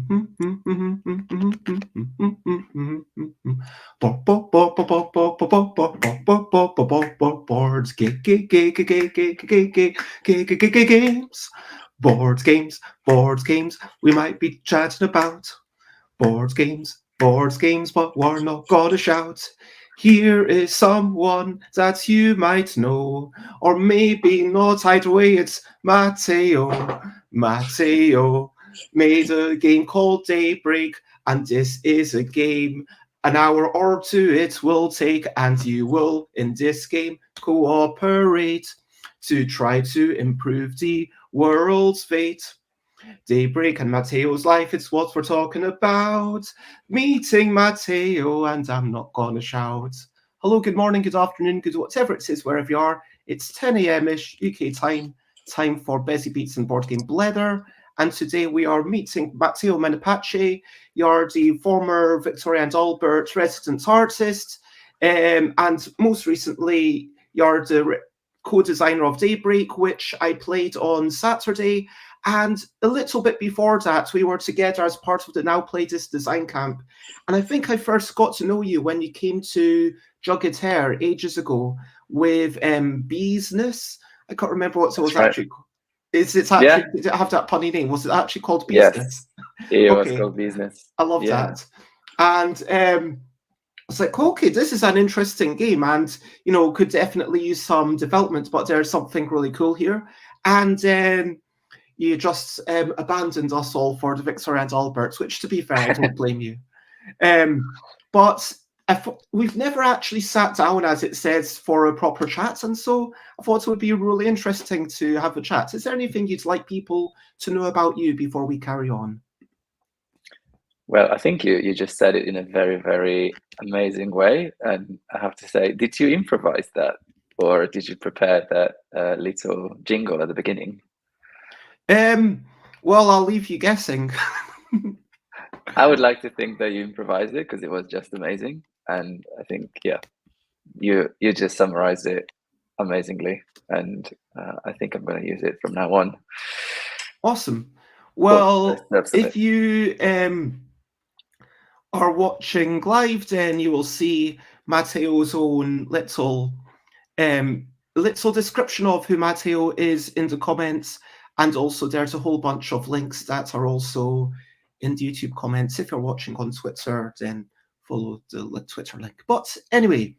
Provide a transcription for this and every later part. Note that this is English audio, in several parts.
Boards, games, boards, games. We might be chatting about boards, games, but we're not gonna shout. Here is someone that you might know, or maybe not. Either way, it's Matteo. Matteo made a game called Daybreak, and this is a game. An hour or two it will take, and you will, in this game, cooperate to try to improve the world's fate. Daybreak and Matteo's life, it's what we're talking about. Meeting Matteo, and I'm not gonna shout. Hello, good morning, good afternoon, good whatever it is, wherever you are. It's 10 a.m.-ish UK time for Busy Beats and Board Game Blether. And today we are meeting Matteo Menapace. You're the former Victoria and Albert resident artist, and most recently, you're the co-designer of Daybreak, which I played on Saturday. And a little bit before that, we were together as part of the Now Play This Design Camp. And I think I first got to know you when you came to Jugged Hair ages ago with Business. I can't remember what it was actually. Is it actually, did it have that punny name? Was it actually called Business? Yes, it was called Business. I love that. And I was like, okay, this is an interesting game and, you know, could definitely use some development, but there's something really cool here. And you just abandoned us all for the Victoria and Alberts, which, to be fair, I don't blame you. But we've never actually sat down, as it says, for a proper chat, and so I thought it would be really interesting to have a chat. Is there anything you'd like people to know about you before we carry on? Well, I think you just said it in a very, very amazing way, and I have to say, did you improvise that, or did you prepare that little jingle at the beginning? Well, I'll leave you guessing. I would like to think that you improvised it because it was just amazing, and I think you just summarized it amazingly, and I think I'm going to use it from now on. Awesome. Well, if you are watching live, then you will see Matteo's own little description of who Matteo is in the comments. And also there's a whole bunch of links that are also in the YouTube comments. If you're watching on Twitter, then follow the Twitter link. But anyway,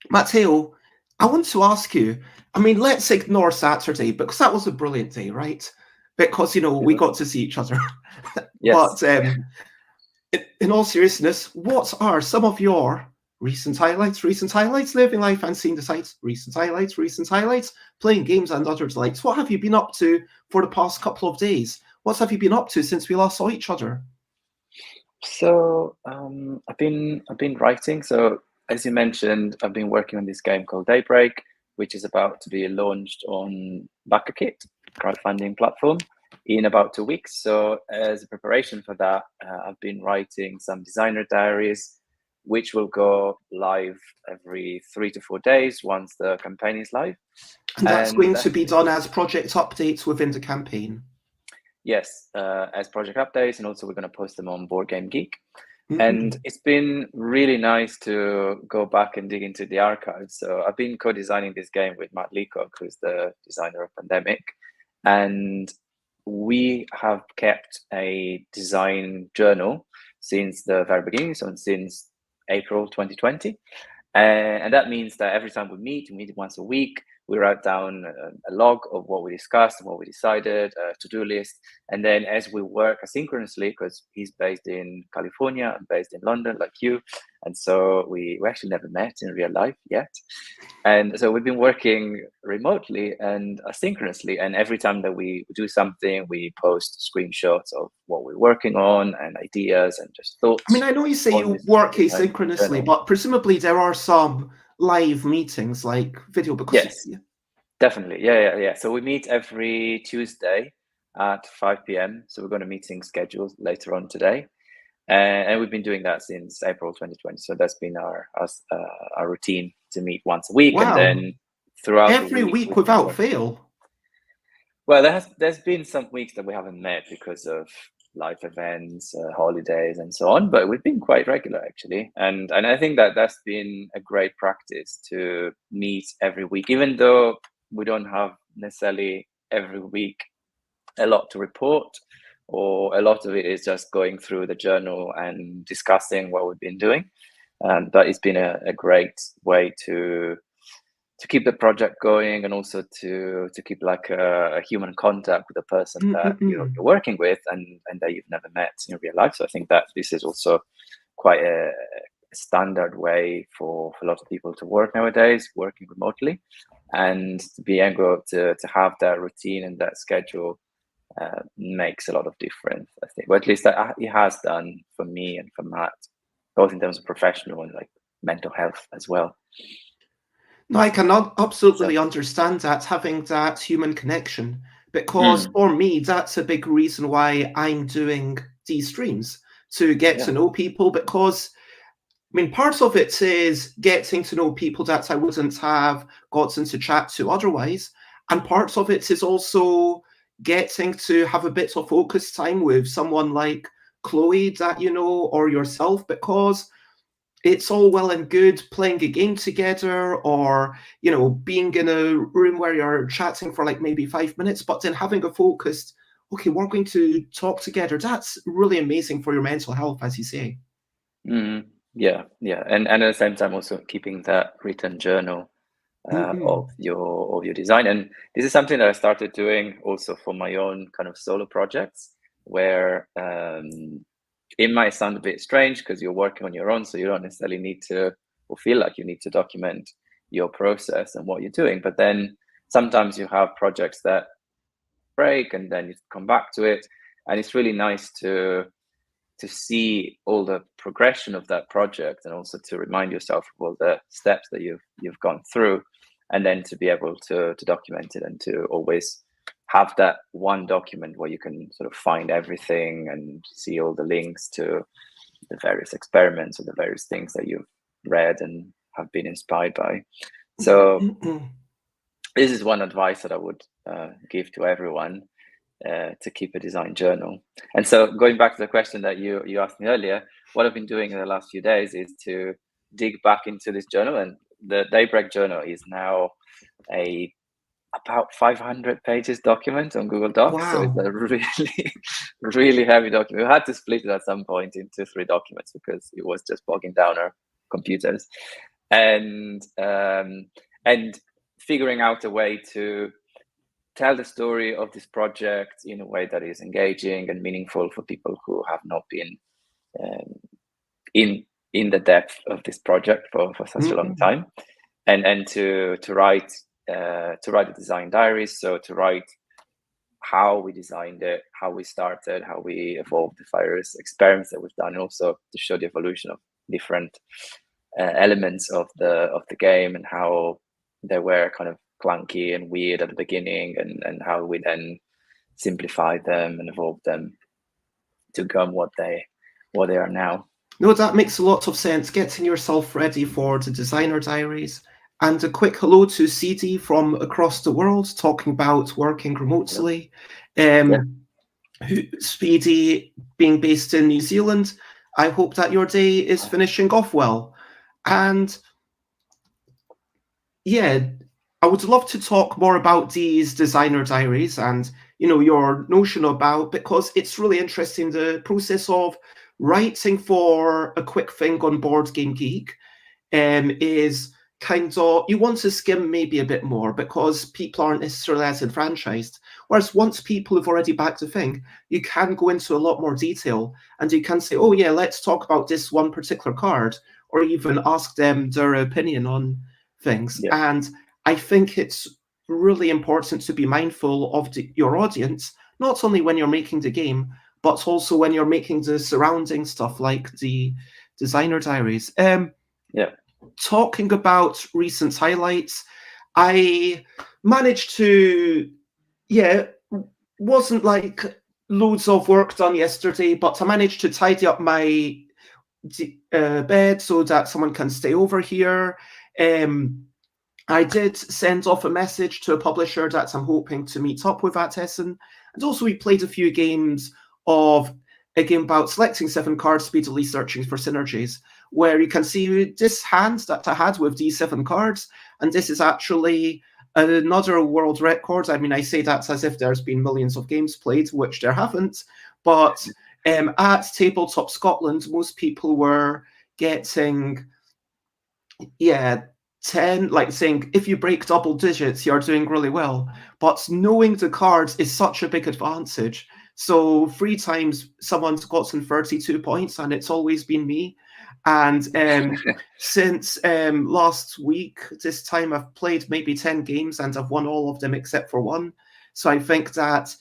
Matteo, I want to ask you, I mean, let's ignore Saturday because that was a brilliant day, right? Because, you know, we got to see each other. Yes. But in all seriousness, what are some of your recent highlights, living life and seeing the sights, recent highlights, playing games and other delights? What have you been up to for the past couple of days? What have you been up to since we last saw each other? So I've been writing. So as you mentioned, I've been working on this game called Daybreak, which is about to be launched on BackerKit, crowdfunding platform, in about 2 weeks. So as a preparation for that, I've been writing some designer diaries, which will go live every 3 to 4 days once the campaign is live. And that's going to be done as project updates within the campaign? Yes, as project updates, and also we're going to post them on Board Game Geek. And it's been really nice to go back and dig into the archives. So I've been co-designing this game with Matt Leacock, who's the designer of Pandemic. And we have kept a design journal since the very beginning, so since April 2020. And that means that every time we meet once a week, we write down a log of what we discussed and what we decided, a to-do list. And then as we work asynchronously, because he's based in California, I'm based in London, like you. And so we actually never met in real life yet. And so we've been working remotely and asynchronously. And every time that we do something, we post screenshots of what we're working on and ideas and just thoughts. I mean, I know you say you work asynchronously, but presumably there are some live meetings like video, because yes, definitely. Yeah. So we meet every Tuesday at 5 p.m. So we're going to meeting scheduled later on today. And we've been doing that since April 2020. So that's been our routine, to meet once a week. Wow. And then throughout every week without fail. Well, there's been some weeks that we haven't met because of life events, holidays, and so on. But we've been quite regular actually, and I think that that's been a great practice to meet every week, even though we don't have necessarily every week a lot to report, or a lot of it is just going through the journal and discussing what we've been doing. But it's been a great way to keep the project going, and also to keep like a human contact with the person that you're working with, and that you've never met in real life. So I think that this is also quite a standard way for a lot of people to work nowadays, working remotely, and to be able to have that routine and that schedule makes a lot of difference, I think. Well, at least it has done for me and for Matt, both in terms of professional and like mental health as well. No, I can absolutely understand that, having that human connection, because for me, that's a big reason why I'm doing these streams, to get to know people, because I mean, part of it is getting to know people that I wouldn't have gotten to chat to otherwise, and part of it is also getting to have a bit of focus time with someone like Chloe that you know, or yourself, because it's all well and good playing a game together, or you know, being in a room where you're chatting for like maybe 5 minutes, but then having a focused, okay, we're going to talk together. That's really amazing for your mental health, as you say. Yeah, and at the same time also keeping that written journal of your design. And this is something that I started doing also for my own kind of solo projects, where it might sound a bit strange because you're working on your own, so you don't necessarily need to, or feel like you need to, document your process and what you're doing. But then sometimes you have projects that break, and then you come back to it, and it's really nice to see all the progression of that project, and also to remind yourself of all the steps that you've gone through, and then to be able to document it, and to always have that one document where you can sort of find everything and see all the links to the various experiments or the various things that you've read and have been inspired by. So this is one advice that I would give to everyone, to keep a design journal. And so going back to the question that you asked me earlier, what I've been doing in the last few days is to dig back into this journal. And the Daybreak journal is now about 500 pages document on Google Docs. Wow. So it's a really, really heavy document. We had to split it at some point into 3 documents because it was just bogging down our computers. And figuring out a way to tell the story of this project in a way that is engaging and meaningful for people who have not been in the depth of this project for such a long time, and to write the design diaries. So to write how we designed it, how we started, how we evolved the various experiments that we've done, and also to show the evolution of different elements of the game, and how they were kind of clunky and weird at the beginning, and how we then simplified them and evolved them to become what they are now. No, that makes a lot of sense. Getting yourself ready for the designer diaries. And a quick hello to CD from across the world, talking about working remotely. Speedy being based in New Zealand. I hope that your day is finishing off well. And yeah, I would love to talk more about these designer diaries and, you know, your notion about, because it's really interesting, the process of writing for a quick thing on Board Game Geek is kind of, you want to skim maybe a bit more because people aren't necessarily as enfranchised. Whereas once people have already backed the thing, you can go into a lot more detail, and you can say, oh yeah, let's talk about this one particular card, or even ask them their opinion on things. And I think it's really important to be mindful of your audience, not only when you're making the game, but also when you're making the surrounding stuff like the designer diaries. Talking about recent highlights, I managed to, wasn't like loads of work done yesterday, but I managed to tidy up my bed so that someone can stay over here. I did send off a message to a publisher that I'm hoping to meet up with at Essen. And also we played a few games of a game about selecting 7 cards, speedily searching for synergies, where you can see this hand that I had with these 7 cards, and this is actually another world record. I mean, I say that as if there's been millions of games played, which there haven't, but at Tabletop Scotland, most people were getting, 10, like saying if you break double digits, you're doing really well. But knowing the cards is such a big advantage. So 3 times someone's gotten 32 points, and it's always been me. And since last week, this time I've played maybe 10 games and I've won all of them except for one. So I think that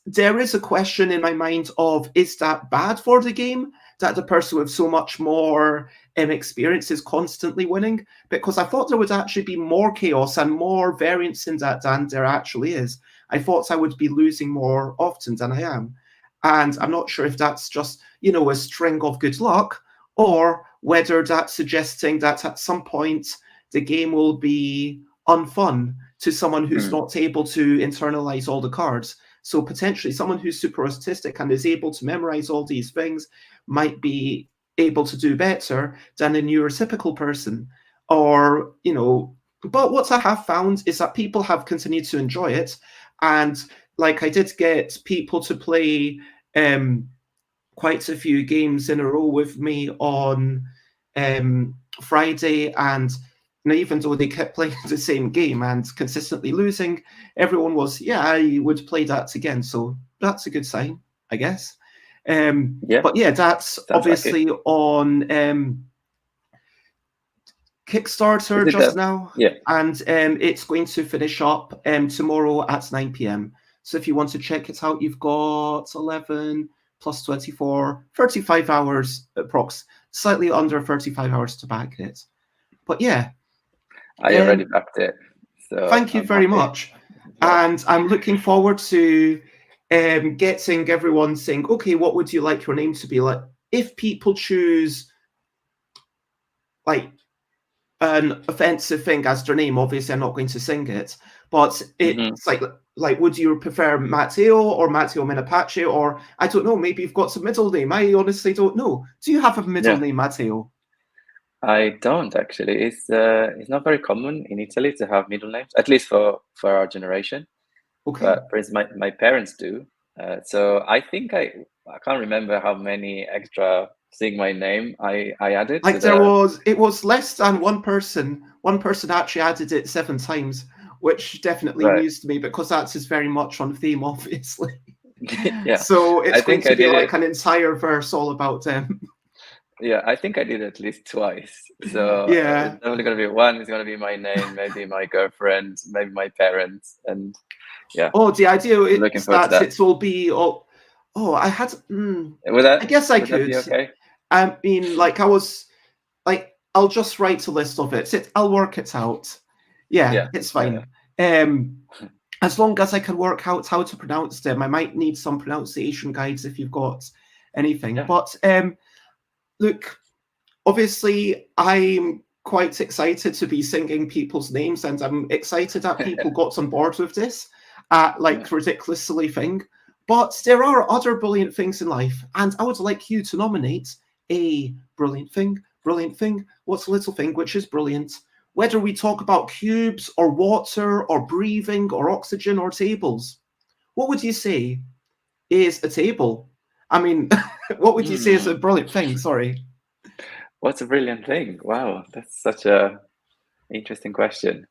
there is a question in my mind of, is that bad for the game that the person with so much more experience is constantly winning? Because I thought there would actually be more chaos and more variance in that than there actually is. I thought I would be losing more often than I am. And I'm not sure if that's just, a string of good luck, or whether that's suggesting that at some point the game will be unfun to someone who's not able to internalize all the cards. So potentially someone who's super autistic and is able to memorize all these things might be able to do better than a neurotypical person. Or, but what I have found is that people have continued to enjoy it. And like, I did get people to play quite a few games in a row with me on Friday, and even though they kept playing the same game and consistently losing, everyone was, I would play that again. So that's a good sign, I guess. But that's obviously like on Kickstarter just now. And it's going to finish up tomorrow at 9 p.m. So if you want to check it out, you've got 11 plus 24, 35 hours approx, slightly under 35 hours to back it. But yeah. I already backed it. So thank you very much. And I'm looking forward to getting everyone saying, okay, what would you like your name to be? Like, if people choose like an offensive thing as their name, obviously I'm not going to sing it, but it's like, would you prefer Matteo or Matteo Menapace, or I don't know, maybe you've got some middle name. I honestly don't know. Do you have a middle name, Matteo? I don't actually. It's not very common in Italy to have middle names, at least for our generation. Okay. But for instance, my parents do. So I think I can't remember how many extra saying my name I added. Like it was less than one person. One person actually added it 7 times, which definitely amused me because that is very much on theme, obviously. So it's going to be like an entire verse all about them. Yeah, I think I did at least twice. So it's only going to be one. It's going to be my name, maybe my girlfriend, maybe my parents, and yeah. Oh, the idea is that it will be all. Oh, I had. I guess I could. Okay? I mean, like I was, like I'll just write a list of it. I'll work it out. Yeah. It's fine. As long as I can work out how to pronounce them. I might need some pronunciation guides if you've got anything. But look, obviously, I'm quite excited to be singing people's names, and I'm excited that people got on board with this, ridiculous, silly thing. But there are other brilliant things in life, and I would like you to nominate a brilliant thing. Brilliant thing. What's a little thing which is brilliant? Whether we talk about cubes or water or breathing or oxygen or tables, what would you say is a table? I mean, what would you say is a brilliant thing? Sorry. What's a brilliant thing? Wow, that's such a interesting question.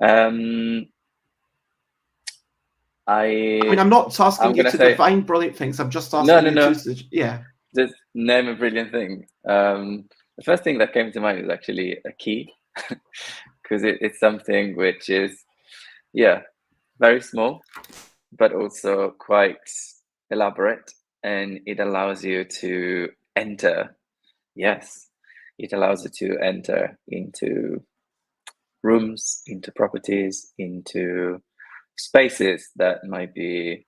I mean, I'm not asking you to define brilliant things. I'm just asking you to, just name a brilliant thing. The first thing that came to mind is actually a key, because it's something which is, very small, but also quite elaborate, and it allows you to enter. Yes, it allows you to enter into rooms, into properties, into spaces that might be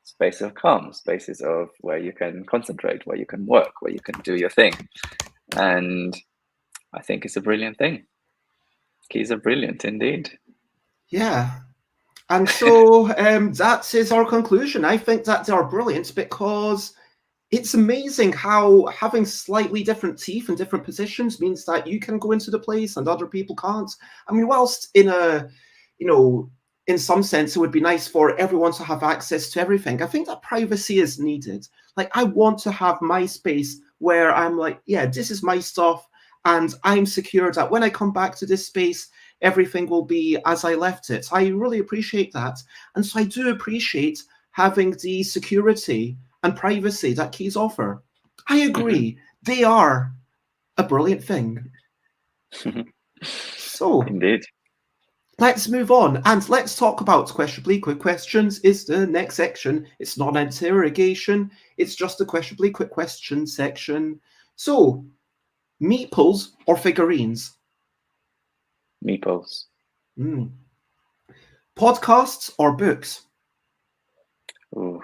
spaces of calm, spaces of where you can concentrate, where you can work, where you can do your thing. And I think it's a brilliant thing. Keys are brilliant indeed. Yeah. And so that is our conclusion. I think that they are brilliant because it's amazing how having slightly different teeth and different positions means that you can go into the place and other people can't. I mean, whilst in a, you know, in some sense, it would be nice for everyone to have access to everything. I think that privacy is needed. Like, I want to have my space where I'm like, yeah, this is my stuff, and I'm secure that when I come back to this space, everything will be as I left it. I really appreciate that. And so I do appreciate having the security and privacy that keys offer. I agree. They are a brilliant thing. So Indeed. let's move on and let's talk about questionably quick questions is the next section. It's not an interrogation. It's just a questionably quick question section. So meeples or figurines? Meeples. Podcasts or books? Ooh,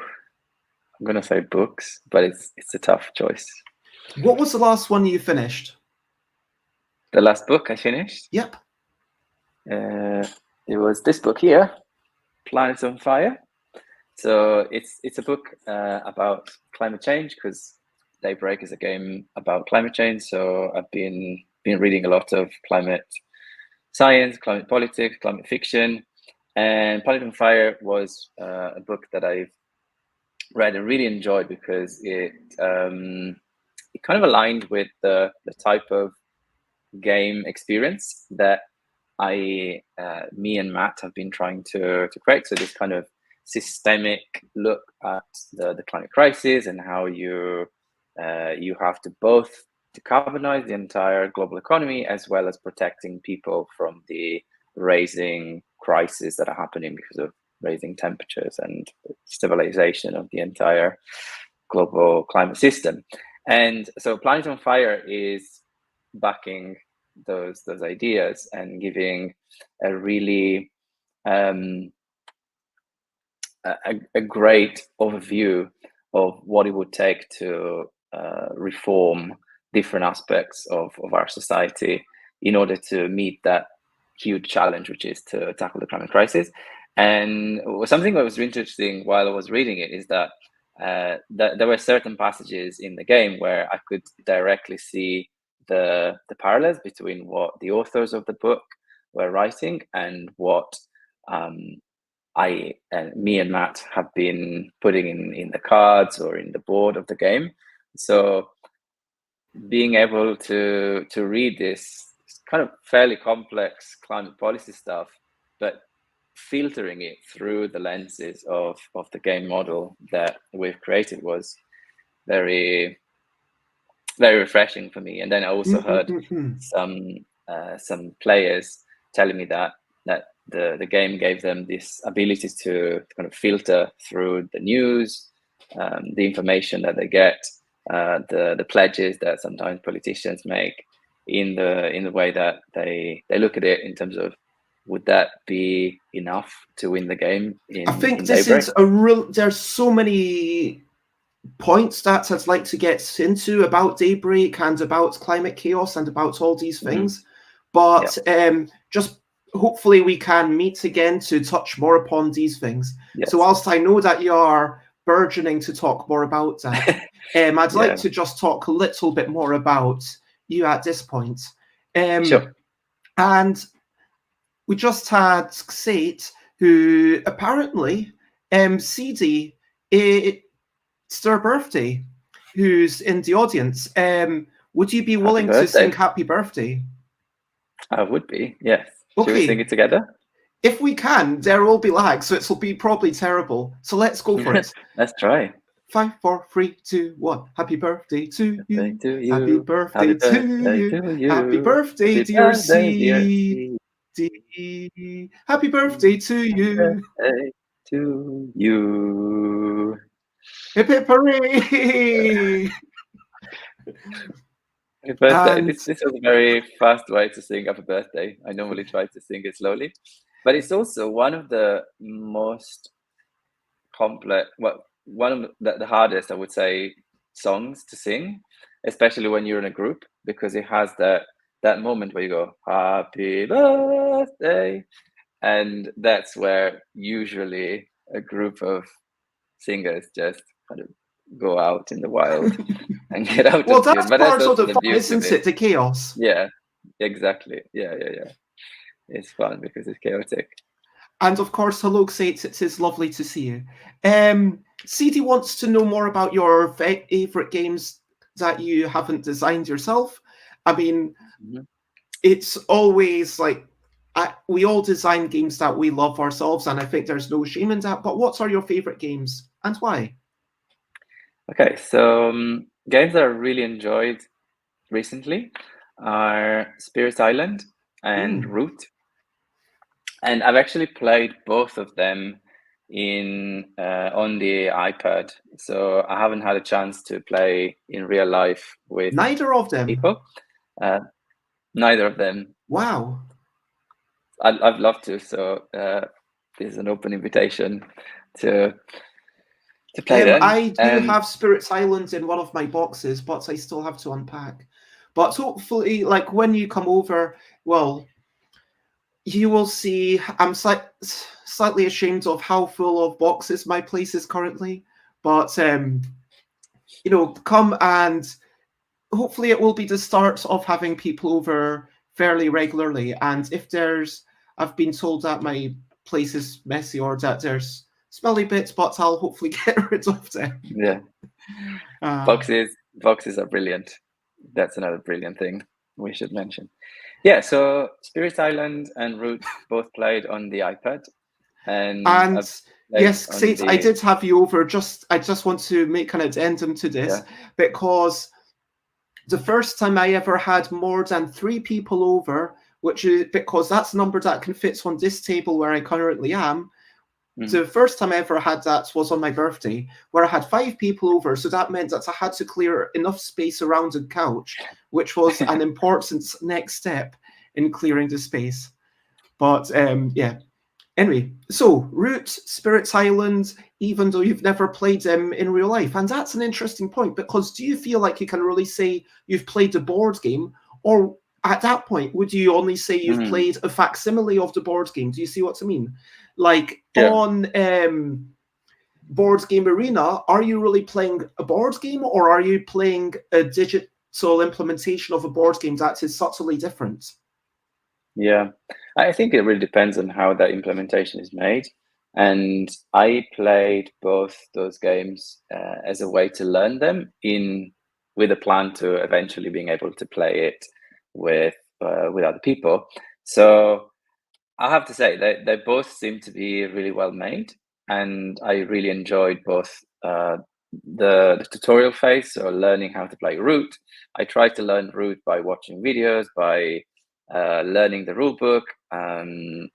I'm gonna say books, but it's a tough choice. What was the last one you finished? The last book I finished? Yep. It was this book here, Planets on Fire. So it's a book about climate change, because Daybreak is a game about climate change. So I've been reading a lot of climate science, climate politics, climate fiction, and Planet on Fire was a book that I've read and really enjoyed, because it kind of aligned with the type of game experience that me and Matt have been trying to create. So this kind of systemic look at the climate crisis and how you have to both decarbonize the entire global economy, as well as protecting people from the rising crises that are happening because of rising temperatures and stabilization of the entire global climate system. And so Planet on Fire is backing those ideas and giving a really a great overview of what it would take to reform different aspects of our society in order to meet that huge challenge, which is to tackle the climate crisis. And something that was interesting while I was reading it is that there were certain passages in the game where I could directly see the parallels between what the authors of the book were writing and what me and Matt have been putting in the cards or in the board of the game. So being able to read this kind of fairly complex climate policy stuff, but filtering it through the lenses of the game model that we've created was very, very refreshing for me. And then I also heard some players telling me that the game gave them this ability to kind of filter through the news, the information that they get, the pledges that sometimes politicians make, in the way that they look at it in terms of, would that be enough to win the game I think in this Daybreak? is there's so many points that I'd like to get into about Daybreak and about climate chaos and about all these things. But just hopefully we can meet again to touch more upon these things. Yes. So whilst I know that you are burgeoning to talk more about that, I'd like to just talk a little bit more about you at this point. Sure. And we just had Xate, who apparently CD, it's their birthday, who's in the audience. Would you be willing to sing happy birthday? I would be, yes. Okay. Should we sing it together? If we can, there will be lag, so it'll be probably terrible. So let's go for it. Let's try. 5, 4, 3, 2, 1. Happy birthday to you. To you. Happy birthday to you. Happy birthday, dear CD. Happy birthday to you. Birthday to you. Hip hip hooray! Happy birthday. This was a very fast way to sing happy birthday. I normally try to sing it slowly, but it's also one of the most complex, one of the hardest, I would say, songs to sing, especially when you're in a group, because it has that moment where you go happy birthday, and that's where usually a group of singers just kind of go out in the wild and get out Well, of tune. that's But that's part of also the the fun, beauty of isn't it. it? The chaos. Yeah, exactly. Yeah. It's fun because it's chaotic. And of course, hello, Sates. It is lovely to see you. CD wants to know more about your favorite games that you haven't designed yourself. I mean, Mhm. it's always like we all design games that we love ourselves, and I think there's no shame in that. But what are your favorite games and why? Okay, so games that I really enjoyed recently are Spirit Island and Mm. Root. And I've actually played both of them in on the iPad. So I haven't had a chance to play in real life with Neither of them. people. Uh, Neither of them. Wow. I'd love to. So this is an open invitation to play them. I do have Spirits Island in one of my boxes, but I still have to unpack. But hopefully, like when you come over, well, you will see. I'm slightly ashamed of how full of boxes my place is currently, but come and hopefully it will be the start of having people over fairly regularly. And if I've been told that my place is messy or that there's smelly bits, but I'll hopefully get rid of them. Yeah, Uh, boxes are brilliant. That's another brilliant thing we should mention. Yeah, so Spirit Island and Root both played on the iPad, and and I've played yes, on Sate, I the did have you over. I just want to make an addendum to yeah. this because the first time I ever had more than 3 people over, which is because that's the number that can fit on this table where I currently am. Mhm. The first time I ever had that was on my birthday, where I had 5 people over. So that meant that I had to clear enough space around the couch, which was an important next step in clearing the space. But yeah. Anyway, so Root, Spirits Island, even though you've never played them in real life. And that's an interesting point because do you feel like you can really say you've played the board game? Or at that point, would you only say you've Mhm. played a facsimile of the board game? Do you see what I mean? Like Yeah, on Board Game Arena, are you really playing a board game or are you playing a digital implementation of a board game that is subtly different? yeah. I think it really depends on how that implementation is made. And I played both those games as a way to learn them in with a plan to eventually being able to play it with other people. So I have to say they both seem to be really well made, and I really enjoyed both the tutorial phase, so learning how to play Root. I tried to learn Root by watching videos, by learning the rule book, and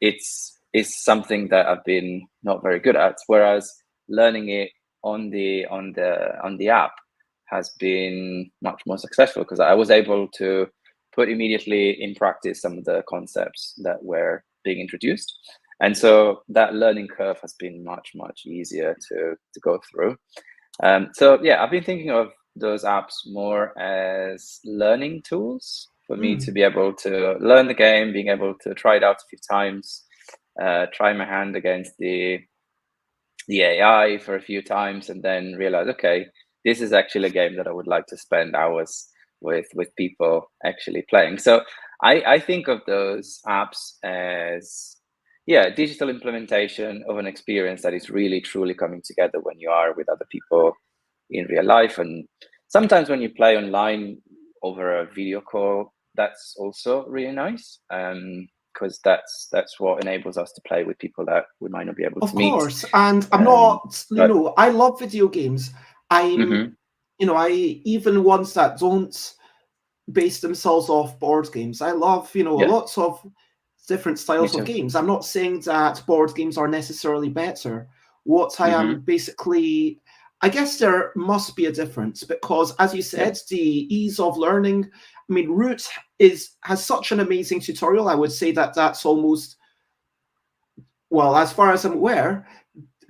it's something that I've been not very good at. Whereas learning it on the app has been much more successful because I was able to put immediately in practice some of the concepts that were being introduced. And so that learning curve has been much easier to go through. So yeah, I've been thinking of those apps more as learning tools for me to Mm. be able to learn the game, being able to try it out a few times, try my hand against the AI for a few times, and then realize, okay, this is actually a game that I would like to spend hours with people actually playing. So I think of those apps as yeah, digital implementation of an experience that is really truly coming together when you are with other people in real life. And sometimes when you play online over a video call, that's also really nice. Because that's what enables us to play with people that we might not be able Of to meet. course, and I'm Um, not, but I love video games. I'm, mhm, I even ones that don't base themselves off board games. I love, yeah, lots of different me styles of too. games. I'm not saying that board games are necessarily better. What I am Hmm. basically, I guess there must be a difference because, as you Yeah, said, the ease of learning. I mean, Root has such an amazing tutorial. I would say that that's almost, well, as far as I'm aware,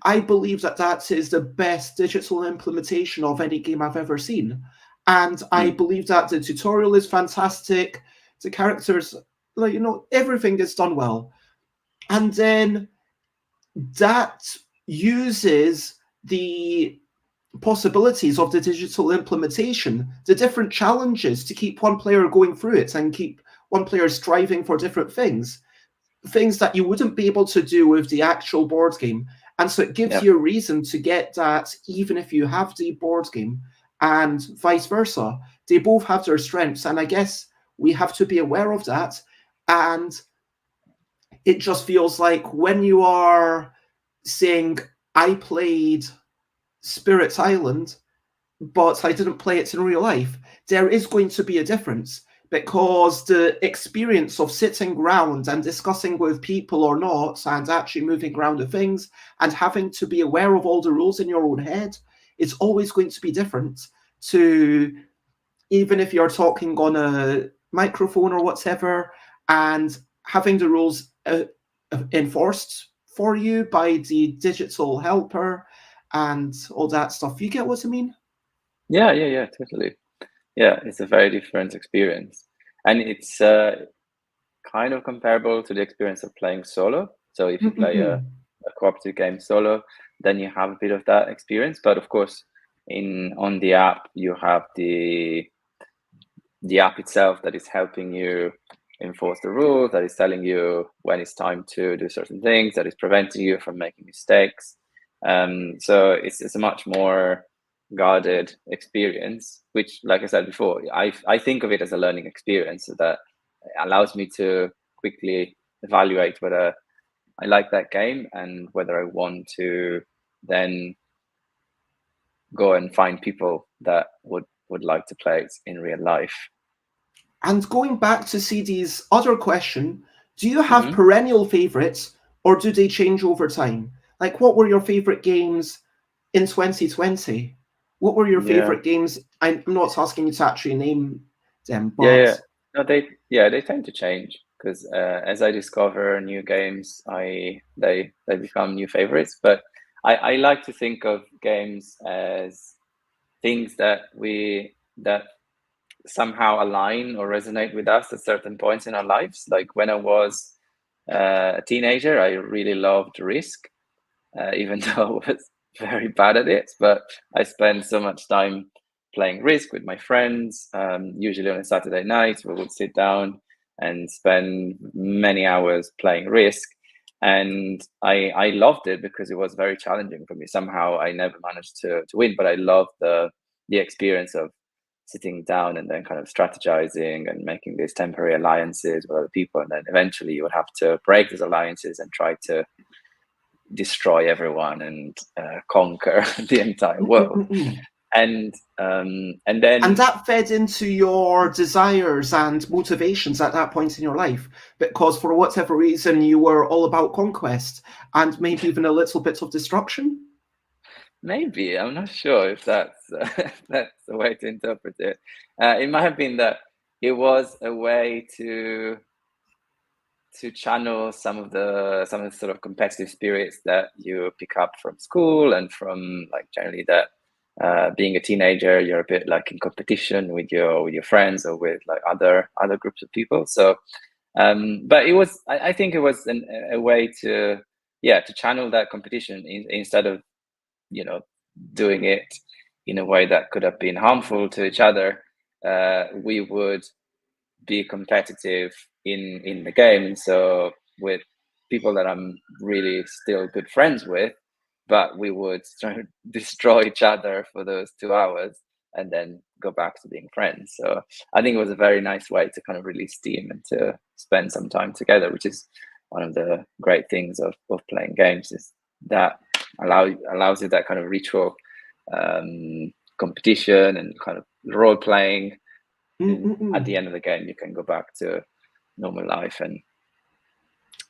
I believe that that is the best digital implementation of any game I've ever seen. And I mm, believe that the tutorial is fantastic. The characters, like, everything is done well. And then that uses the possibilities of the digital implementation, the different challenges to keep one player going through it and keep one player striving for different things that you wouldn't be able to do with the actual board game. And so it gives Yeah. you a reason to get that, even if you have the board game, and vice versa. They both have their strengths. And I guess we have to be aware of that. And it just feels like when you are saying, I played Spirit's Island, but I didn't play it in real life, there is going to be a difference, because the experience of sitting around and discussing with people or not, and actually moving around the things and having to be aware of all the rules in your own head, is always going to be different to even if you're talking on a microphone or whatever, and having the rules enforced for you by the digital helper and all that stuff. You get what I mean? Yeah, totally. Yeah, it's a very different experience, and it's kind of comparable to the experience of playing solo. So if you play a cooperative game solo, then you have a bit of that experience. But of course, on the app, you have the app itself that is helping you enforce the rules, that is telling you when it's time to do certain things, that is preventing you from making mistakes. So it's a much more guarded experience, which, like I said before, I think of it as a learning experience that allows me to quickly evaluate whether I like that game and whether I want to then go and find people that would like to play it in real life. And going back to CD's other question, do you have Mm-hmm. perennial favorites, or do they change over time? Like, what were your favorite games in 2020? What were your Yeah. favorite games? I'm not asking you to actually name them, Yeah. but No, they tend to change because as I discover new games, they become new favorites. But I like to think of games as things that somehow align or resonate with us at certain points in our lives. Like when I was a teenager, I really loved Risk, even though I was very bad at it. But I spent so much time playing Risk with my friends. Usually on a Saturday night, we would sit down and spend many hours playing Risk. And I loved it because it was very challenging for me. Somehow I never managed to win, but I loved the experience of sitting down and then kind of strategizing and making these temporary alliances with other people. And then eventually you would have to break those alliances and try to destroy everyone and conquer the entire world. And then and that fed into your desires and motivations at that point in your life, because for whatever reason you were all about conquest and maybe even a little bit of destruction. maybe, I'm not sure if that's that's the way to interpret it. It might have been that it was a way to channel some of the sort of competitive spirits that you pick up from school and from like generally that being a teenager, you're a bit like in competition with your friends or with like other groups of people. So but it was I think it was a way to channel that competition instead of doing it in a way that could have been harmful to each other. We would be competitive in the game. So with people that I'm really still good friends with, but we would try to destroy each other for those 2 hours and then go back to being friends. So I think it was a very nice way to kind of release steam and to spend some time together, which is one of the great things of playing games, is that allows you that kind of ritual competition and kind of role playing. And at the end of the game, you can go back to normal life and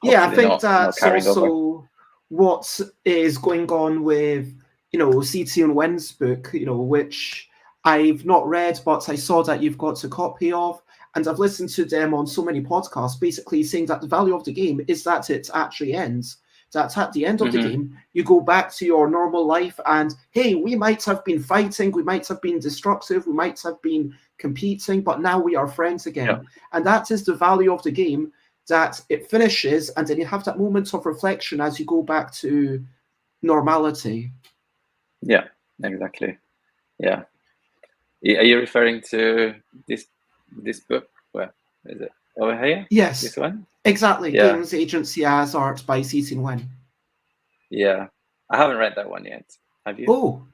Yeah, I hopefully think not that's carrying over. also what is going on with, C.T. and Wen's book, which I've not read, but I saw that you've got a copy of, and I've listened to them on so many podcasts, basically saying that the value of the game is that it actually ends. That at the end of the Mm-hmm. game, you go back to your normal life, and hey, we might have been fighting, we might have been destructive, we might have been competing, but now we are friends again. Yeah. And that is the value of the game, that it finishes and then you have that moment of reflection as you go back to normality. Yeah, exactly. Yeah. Are you referring to this book? Where is it? Over here? Yes, This one? exactly. Yeah. Games Agency as Art by Seating Wen. Yeah. I haven't read that one yet. Have you? Oh,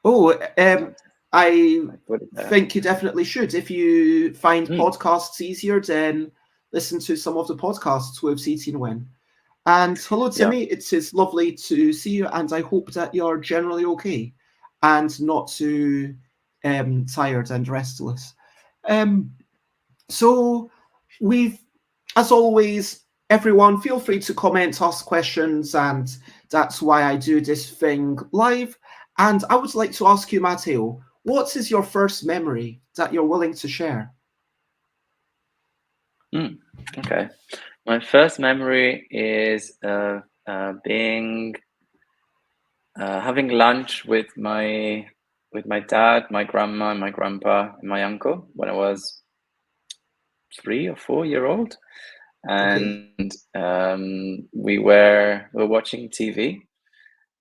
oh, I'll I put it there. think you definitely should. If you find Mm, podcasts easier, then listen to some of the podcasts with Seating Wen. And hello, yeah. Timmy. It is lovely to see you, and I hope that you're generally okay and not too tired and restless. Um, so, we've, as always, everyone, feel free to comment, ask questions, and that's why I do this thing live. And I would like to ask you, Matteo, what is your first memory that you're willing to share? Mm, okay. My first memory is being having lunch with my dad, my grandma, my grandpa, and my uncle when I was 3 or 4 year old, Okay. and we were watching TV,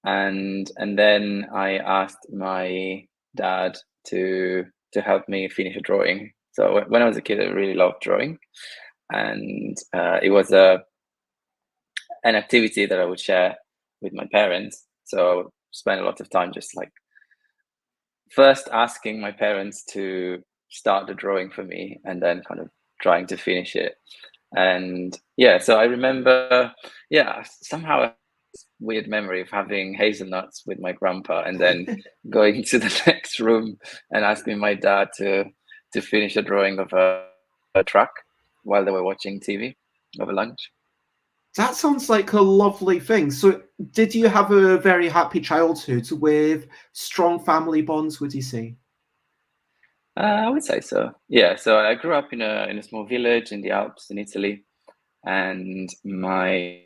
and then I asked my dad to to help me finish a drawing. So when I was a kid, I really loved drawing, and it was an activity that I would share with my parents. So I would spend a lot of time just like first asking my parents to start the drawing for me and then kind of trying to finish it. And yeah, so I remember, yeah, somehow a weird memory of having hazelnuts with my grandpa and then going to the next room and asking my dad to finish a drawing of a truck while they were watching TV over lunch. That sounds like a lovely thing. So, did you have a very happy childhood with strong family bonds, would you say? I would say so. Yeah. So I grew up in a small village in the Alps in Italy, and my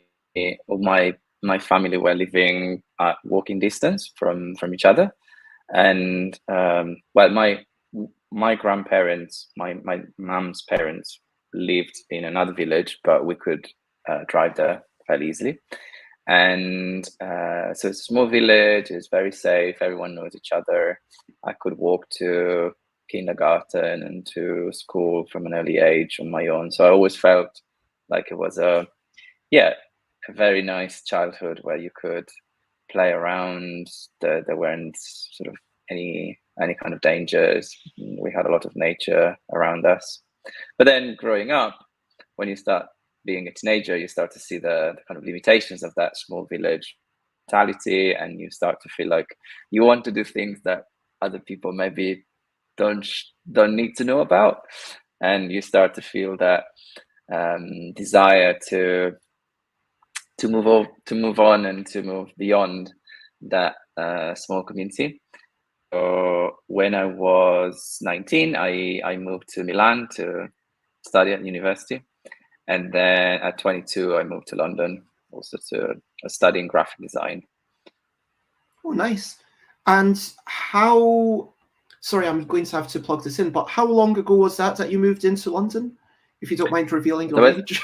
family were living at walking distance from each other. And well, my grandparents, my mum's parents lived in another village, but we could drive there fairly easily. And so it's a small village. It's very safe. Everyone knows each other. I could walk to kindergarten and to school from an early age on my own. So I always felt like it was yeah, a very nice childhood where you could play around. There weren't sort of any kind of dangers. We had a lot of nature around us. But then growing up, when you start being a teenager, you start to see the kind of limitations of that small village mentality, and you start to feel like you want to do things that other people maybe don't need to know about, and you start to feel that desire to move on and to move beyond that small community. So when I was 19, I moved to Milan to study at university, and then at 22, I moved to London also to study in graphic design. Oh, nice. And how, sorry, I'm going to have to plug this in, but how long ago was that you moved into London? If you don't mind revealing So your age.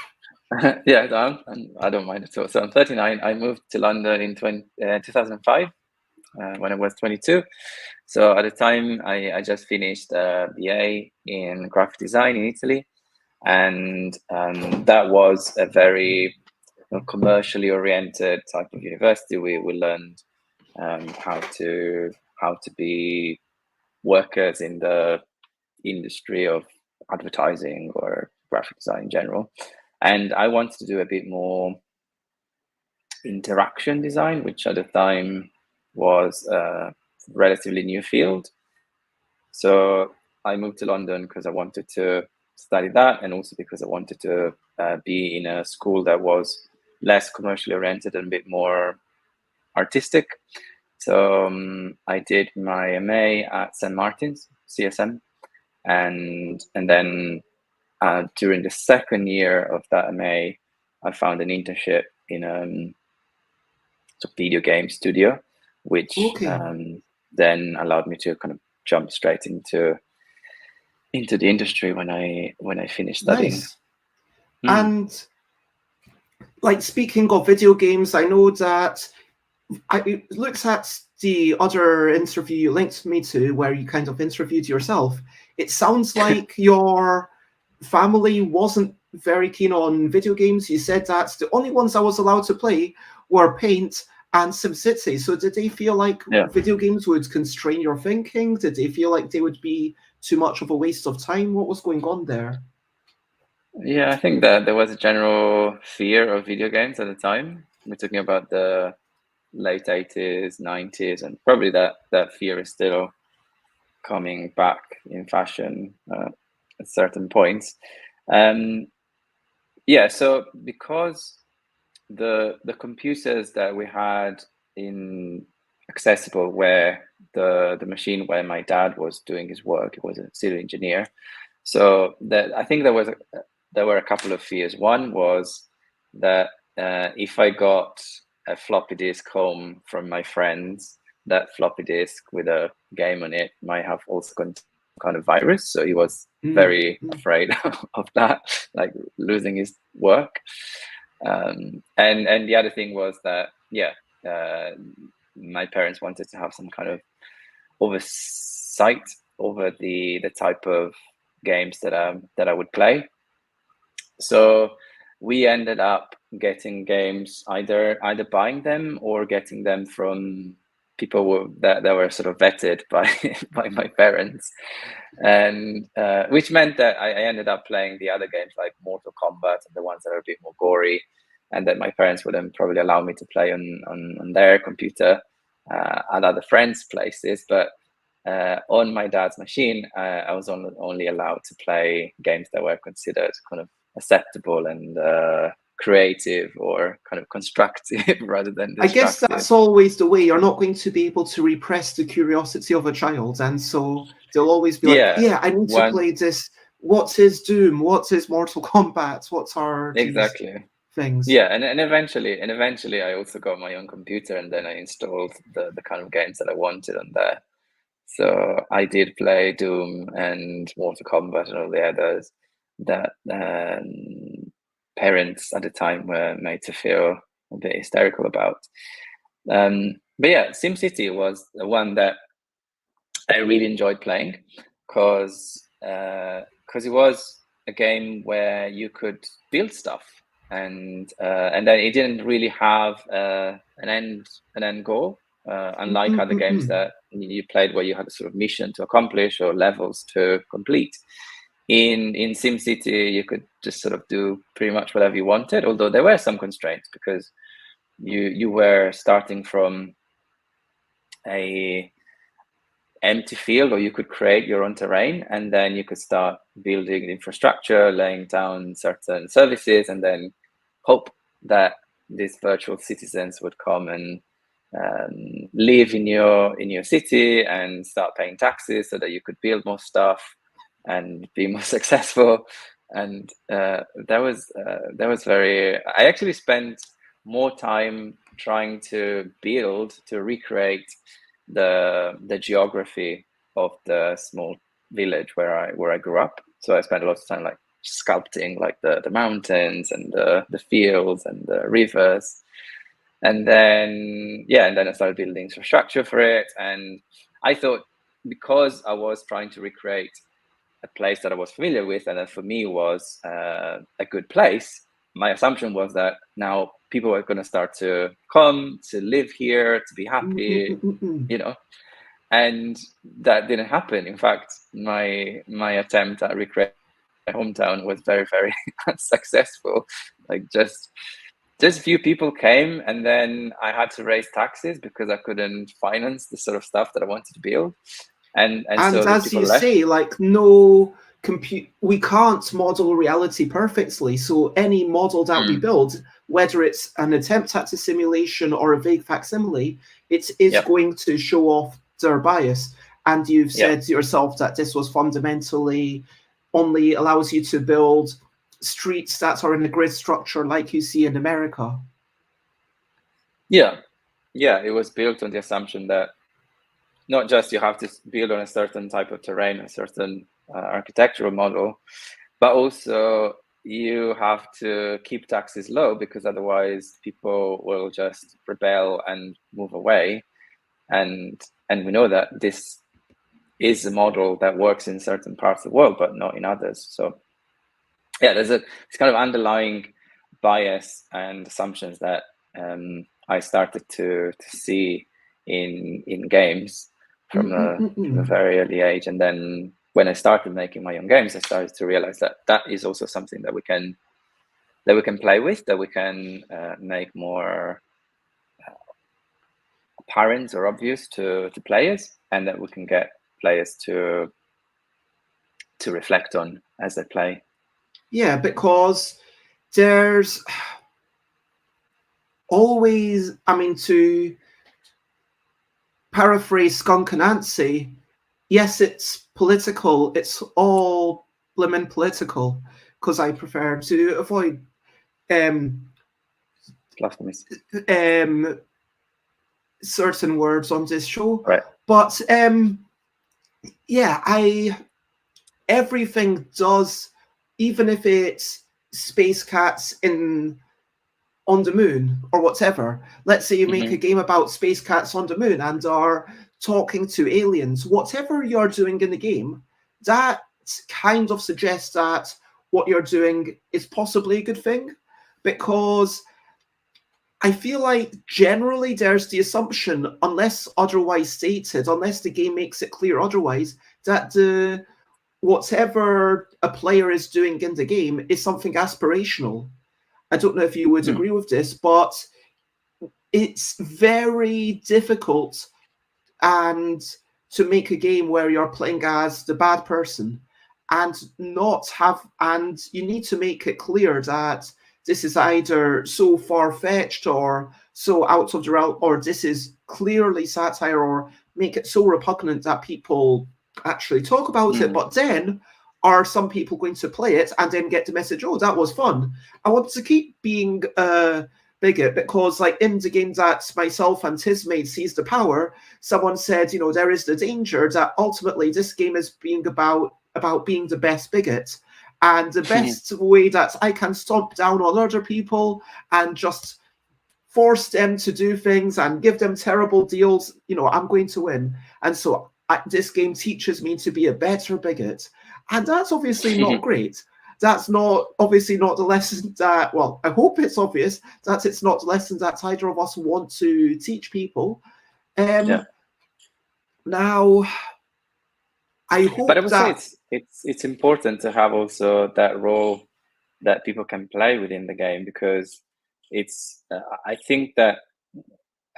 yeah, I don't mind at all. So I'm 39. I moved to London in 2005 when I was 22. So at the time, I just finished a BA in graphic design in Italy, and that was a very commercially oriented type of university. We learned how to be workers in the industry of advertising or graphic design in general. And I wanted to do a bit more interaction design, which at the time was a relatively new field. So I moved to London because I wanted to study that, and also because I wanted to be in a school that was less commercially oriented and a bit more artistic. So I did my MA at St. Martin's, CSM, and then during the second year of that MA, I found an internship in a video game studio, which Okay, then allowed me to kind of jump straight into the industry when I finished studying. nice. Mm. And like speaking of video games, I know that I looked at the other interview you linked me to, where you kind of interviewed yourself, it sounds like your family wasn't very keen on video games. You said that the only ones I was allowed to play were Paint and SimCity. So did they feel like Yeah. video games would constrain your thinking? Did they feel like they would be too much of a waste of time? What was going on there? Yeah, I think that there was a general fear of video games at the time. We're talking about the late 80s, 90s, and probably that fear is still coming back in fashion at certain points. Yeah, so because the computers that we had in accessible, where the machine where my dad was doing his work, he was a civil engineer. So that I think there were a couple of fears. One was that if I got a floppy disk home from my friends, that floppy disk with a game on it might have also contained some kind of virus. So he was very afraid of that, like losing his work. And the other thing was that my parents wanted to have some kind of oversight over the type of games that I would play. So we ended up getting games, either buying them or getting them from people that were sort of vetted by by my parents, and which meant that I ended up playing the other games like Mortal Kombat and the ones that are a bit more gory, and that my parents wouldn't probably allow me to play on their computer at other friends' places. But on my dad's machine, I was only allowed to play games that were considered kind of acceptable and creative or kind of constructive rather than I guess destructive. that's always the way. You're not going to be able to repress the curiosity of a child, and so they'll always be like, Yeah, "Yeah, I need to one play this. What's his Doom? What's his Mortal Kombat? What are these exactly. things?" Yeah, and eventually I also got my own computer, and then I installed the kind of games that I wanted on there. So I did play Doom and Mortal Kombat and all the others that parents at the time were made to feel a bit hysterical about. But yeah, SimCity was the one that I really enjoyed playing because it was a game where you could build stuff, and then it didn't really have an end goal, unlike other games that you played where you had a sort of mission to accomplish or levels to complete. In SimCity, you could just sort of do pretty much whatever you wanted, although there were some constraints because you were starting from a empty field, or you could create your own terrain, and then you could start building infrastructure, laying down certain services, and then hope that these virtual citizens would come and live in your city and start paying taxes so that you could build more stuff and be more successful. And that was very. I actually spent more time trying to recreate the geography of the small village where I grew up. So I spent a lot of time like sculpting like the mountains and the fields and the rivers. And then I started building infrastructure for it. And I thought, because I was trying to recreate a place that I was familiar with, and that for me was a good place, my assumption was that now people are going to start to come to live here, to be happy, and that didn't happen. In fact, my attempt at recreating my hometown was very, very unsuccessful. Like just a few people came, and then I had to raise taxes because I couldn't finance the sort of stuff that I wanted to build. And And so these as people you left. say, like no we can't model reality perfectly. So any model that we build, whether it's an attempt at a simulation or a vague facsimile, it is Yep. going to show off their bias. And you've Yep. said yourself that this was fundamentally only allows you to build streets that are in a grid structure like you see in America. Yeah. It was built on the assumption that not just you have to build on a certain type of terrain, a certain architectural model, but also you have to keep taxes low, because otherwise people will just rebel and move away. and we know that this is a model that works in certain parts of the world but not in others. So yeah, there's it's kind of underlying bias and assumptions that I started to see in games from a very early age. And then when I started making my own games, I started to realize that that is also something that we can play with, that we can make more apparent or obvious to players, and that we can get players to reflect on as they play. Yeah, because there's always, I mean, to paraphrase Skunk and Nancy, yes, it's political. It's all blimmin' political, because I prefer to avoid Blasphemies. Certain words on this show. Right. But yeah, everything does, even if it's space cats on the moon or whatever. Let's say you make a game about space cats on the moon and are talking to aliens. Whatever you're doing in the game, that kind of suggests that what you're doing is possibly a good thing, because I feel like generally there's the assumption, unless otherwise stated, unless the game makes it clear otherwise, that whatever a player is doing in the game is something aspirational. I don't know if you would agree with this, but it's very difficult and to make a game where you're playing as the bad person and not have, and you need to make it clear that this is either so far-fetched or so out of the realm, or this is clearly satire, or make it so repugnant that people actually talk about it. But then are some people going to play it and then get the message, oh, that was fun? I want to keep being a bigot, because like in the game that myself and his mate Seize the Power, someone said, you know, there is the danger that ultimately this game is being about being the best bigot. And the best way that I can stomp down on other people and just force them to do things and give them terrible deals, you know, I'm going to win. And so this game teaches me to be a better bigot. And that's obviously not great. That's not obviously not the lesson that, well, I hope it's obvious that it's not the lesson that either of us want to teach people. Now, I hope but I would say it's important to have also that role that people can play within the game, because it's I think that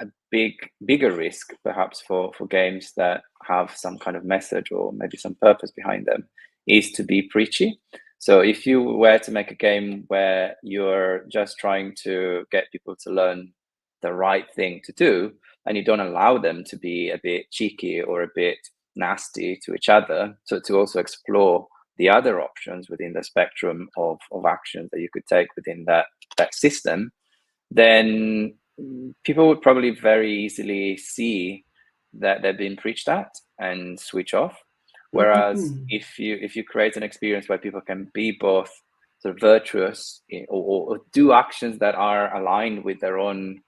a bigger risk perhaps for games that have some kind of message or maybe some purpose behind them is to be preachy. So if you were to make a game where you're just trying to get people to learn the right thing to do, and you don't allow them to be a bit cheeky or a bit nasty to each other, so to also explore the other options within the spectrum of actions that you could take within that system, then people would probably very easily see that they're being preached at and switch off. Whereas if you create an experience where people can be both sort of virtuous or do actions that are aligned with their own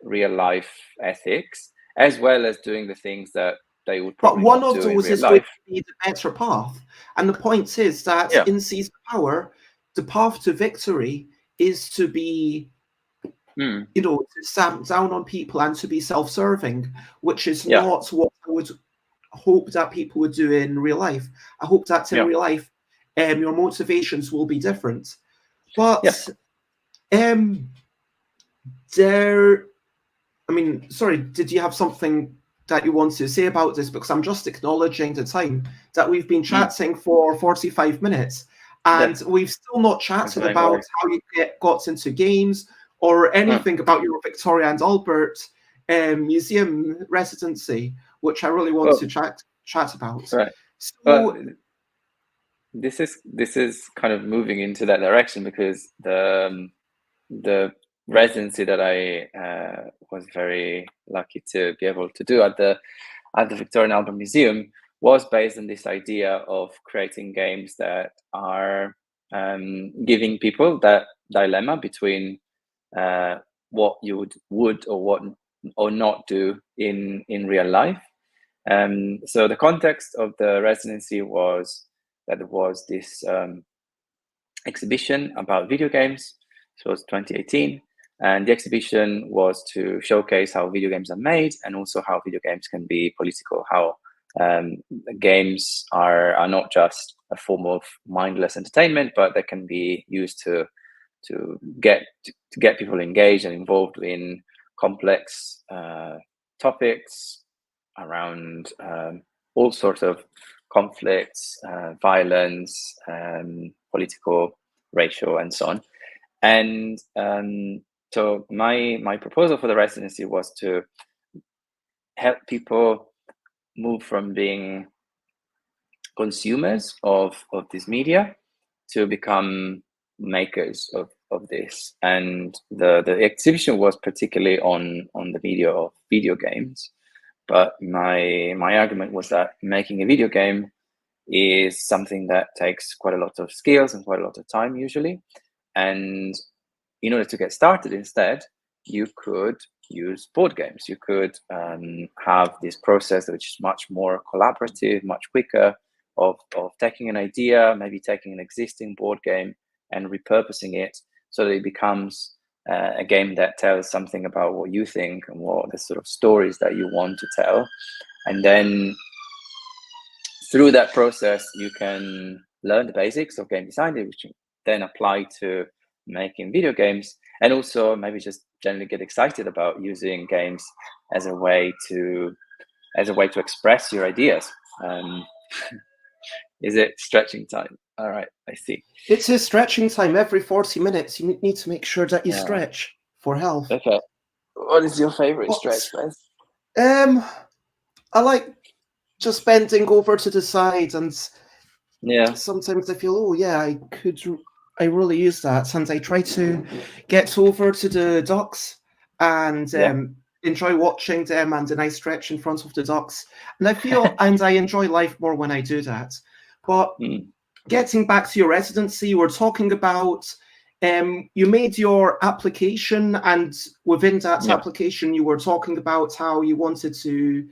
real life ethics, as well as doing the things that they would probably but one not of do in those real is going life. to be the better path. And the point is that in Seize the Power, the path to victory is to be, you know, to stamp down on people and to be self-serving, which is not what I would hope that people would do in real life. I hope that in real life, your motivations will be different. But there, I mean, sorry, did you have something that you want to say about this? Because I'm just acknowledging the time that we've been chatting for 45 minutes, and we've still not chatted about how you got into games or anything about your Victoria and Albert museum residency, which I really want to chat about. Right. So this is kind of moving into that direction, because the residency that I was very lucky to be able to do at the Victoria and Albert Museum was based on this idea of creating games that are giving people that dilemma between what you would or what or not do in real life. So the context of the residency was that there was this exhibition about video games. So it was 2018, and the exhibition was to showcase how video games are made and also how video games can be political, how games are not just a form of mindless entertainment, but they can be used to get people engaged and involved in complex topics around all sorts of conflicts, violence, political, racial, and so on. And so my proposal for the residency was to help people move from being consumers of this media to become makers of this. And the exhibition was particularly on the media of video games. But my argument was that making a video game is something that takes quite a lot of skills and quite a lot of time usually. And in order to get started instead, you could use board games. You could have this process which is much more collaborative, much quicker, of taking an idea, maybe taking an existing board game and repurposing it so that it becomes a game that tells something about what you think and what the sort of stories that you want to tell. And then through that process, you can learn the basics of game design, which you then apply to making video games, and also maybe just generally get excited about using games as a way to express your ideas. Is it stretching time? All right, I see. It's a stretching time. Every 40 minutes, you need to make sure that you Yeah. stretch for health. Okay. What is your favorite stretch, Wes? I like just bending over to the side, and Yeah. sometimes I feel, oh yeah, I really use that, and I try to get over to the ducks and enjoy watching them, and then I stretch in front of the ducks, and I feel and I enjoy life more when I do that. But getting back to your residency, we're talking about you made your application, and within that application, you were talking about how you wanted to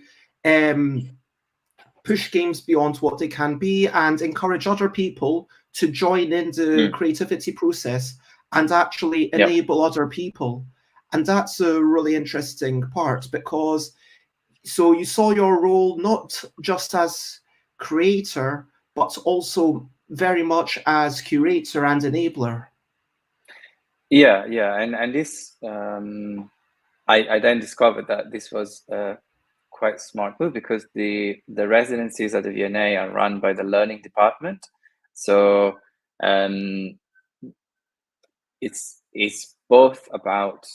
push games beyond what they can be and encourage other people to join in the creativity process and actually enable other people. And that's a really interesting part, because so you saw your role not just as creator, but also very much as curator and enabler. Yeah, and this I then discovered that this was quite smart move, because the residencies at the V&A are run by the learning department. So it's both about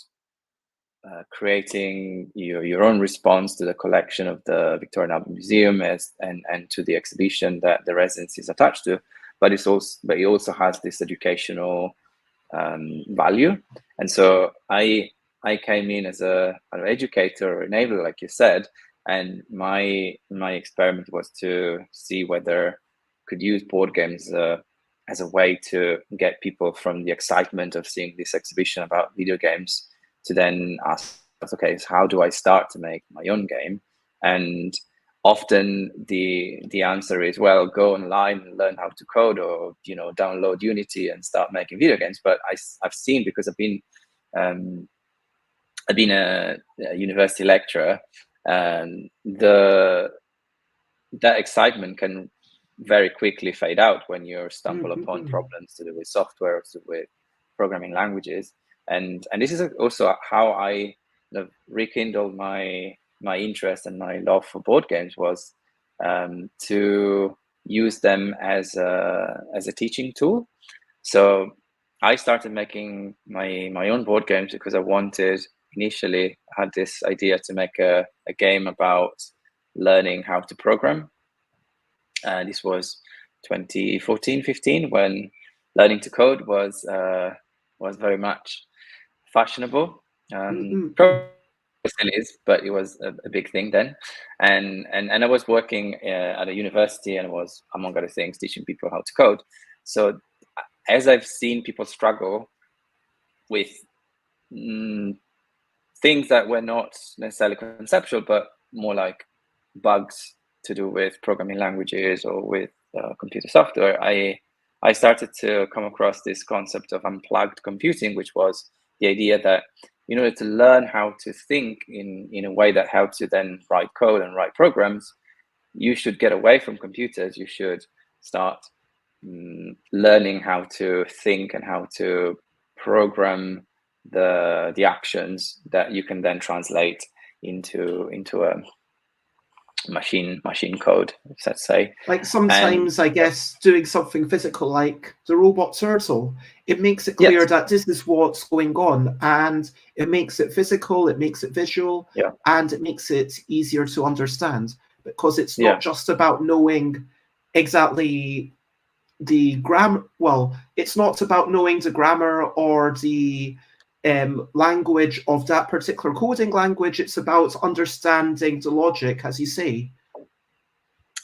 creating your own response to the collection of the Victorian Albert Museum and to the exhibition that the residency is attached to, but it also has this educational value. And so I came in as an educator or enabler, like you said, and my experiment was to see whether I could use board games as a way to get people from the excitement of seeing this exhibition about video games to then ask, okay, so how do I start to make my own game? And often the answer is, well, go online and learn how to code, or download Unity and start making video games. But I've seen, because I've been a university lecturer, and that excitement can very quickly fade out when you stumble upon problems to do with software, or to do with programming languages. And this is also how I rekindled my interest and my love for board games, was to use them as a teaching tool. So I started making my own board games because I initially had this idea to make a game about learning how to program. This was 2014-15, when learning to code was very much fashionable. Probably still is, but it was a big thing then. And I was working at a university, and I was, among other things, teaching people how to code. So as I've seen people struggle with things that were not necessarily conceptual, but more like bugs to do with programming languages or with computer software, I started to come across this concept of unplugged computing, which was the idea that in order to learn how to think in a way that helps you then write code and write programs, you should get away from computers. You should start learning how to think and how to program the actions that you can then translate into a machine code, let's say. Like sometimes, I guess, doing something physical like the robot turtle, it makes it clear that this is what's going on, and it makes it physical, it makes it visual, and it makes it easier to understand, because it's not just about knowing exactly the grammar. Well, it's not about knowing the grammar or the language of that particular coding language. It's about understanding the logic, as you say.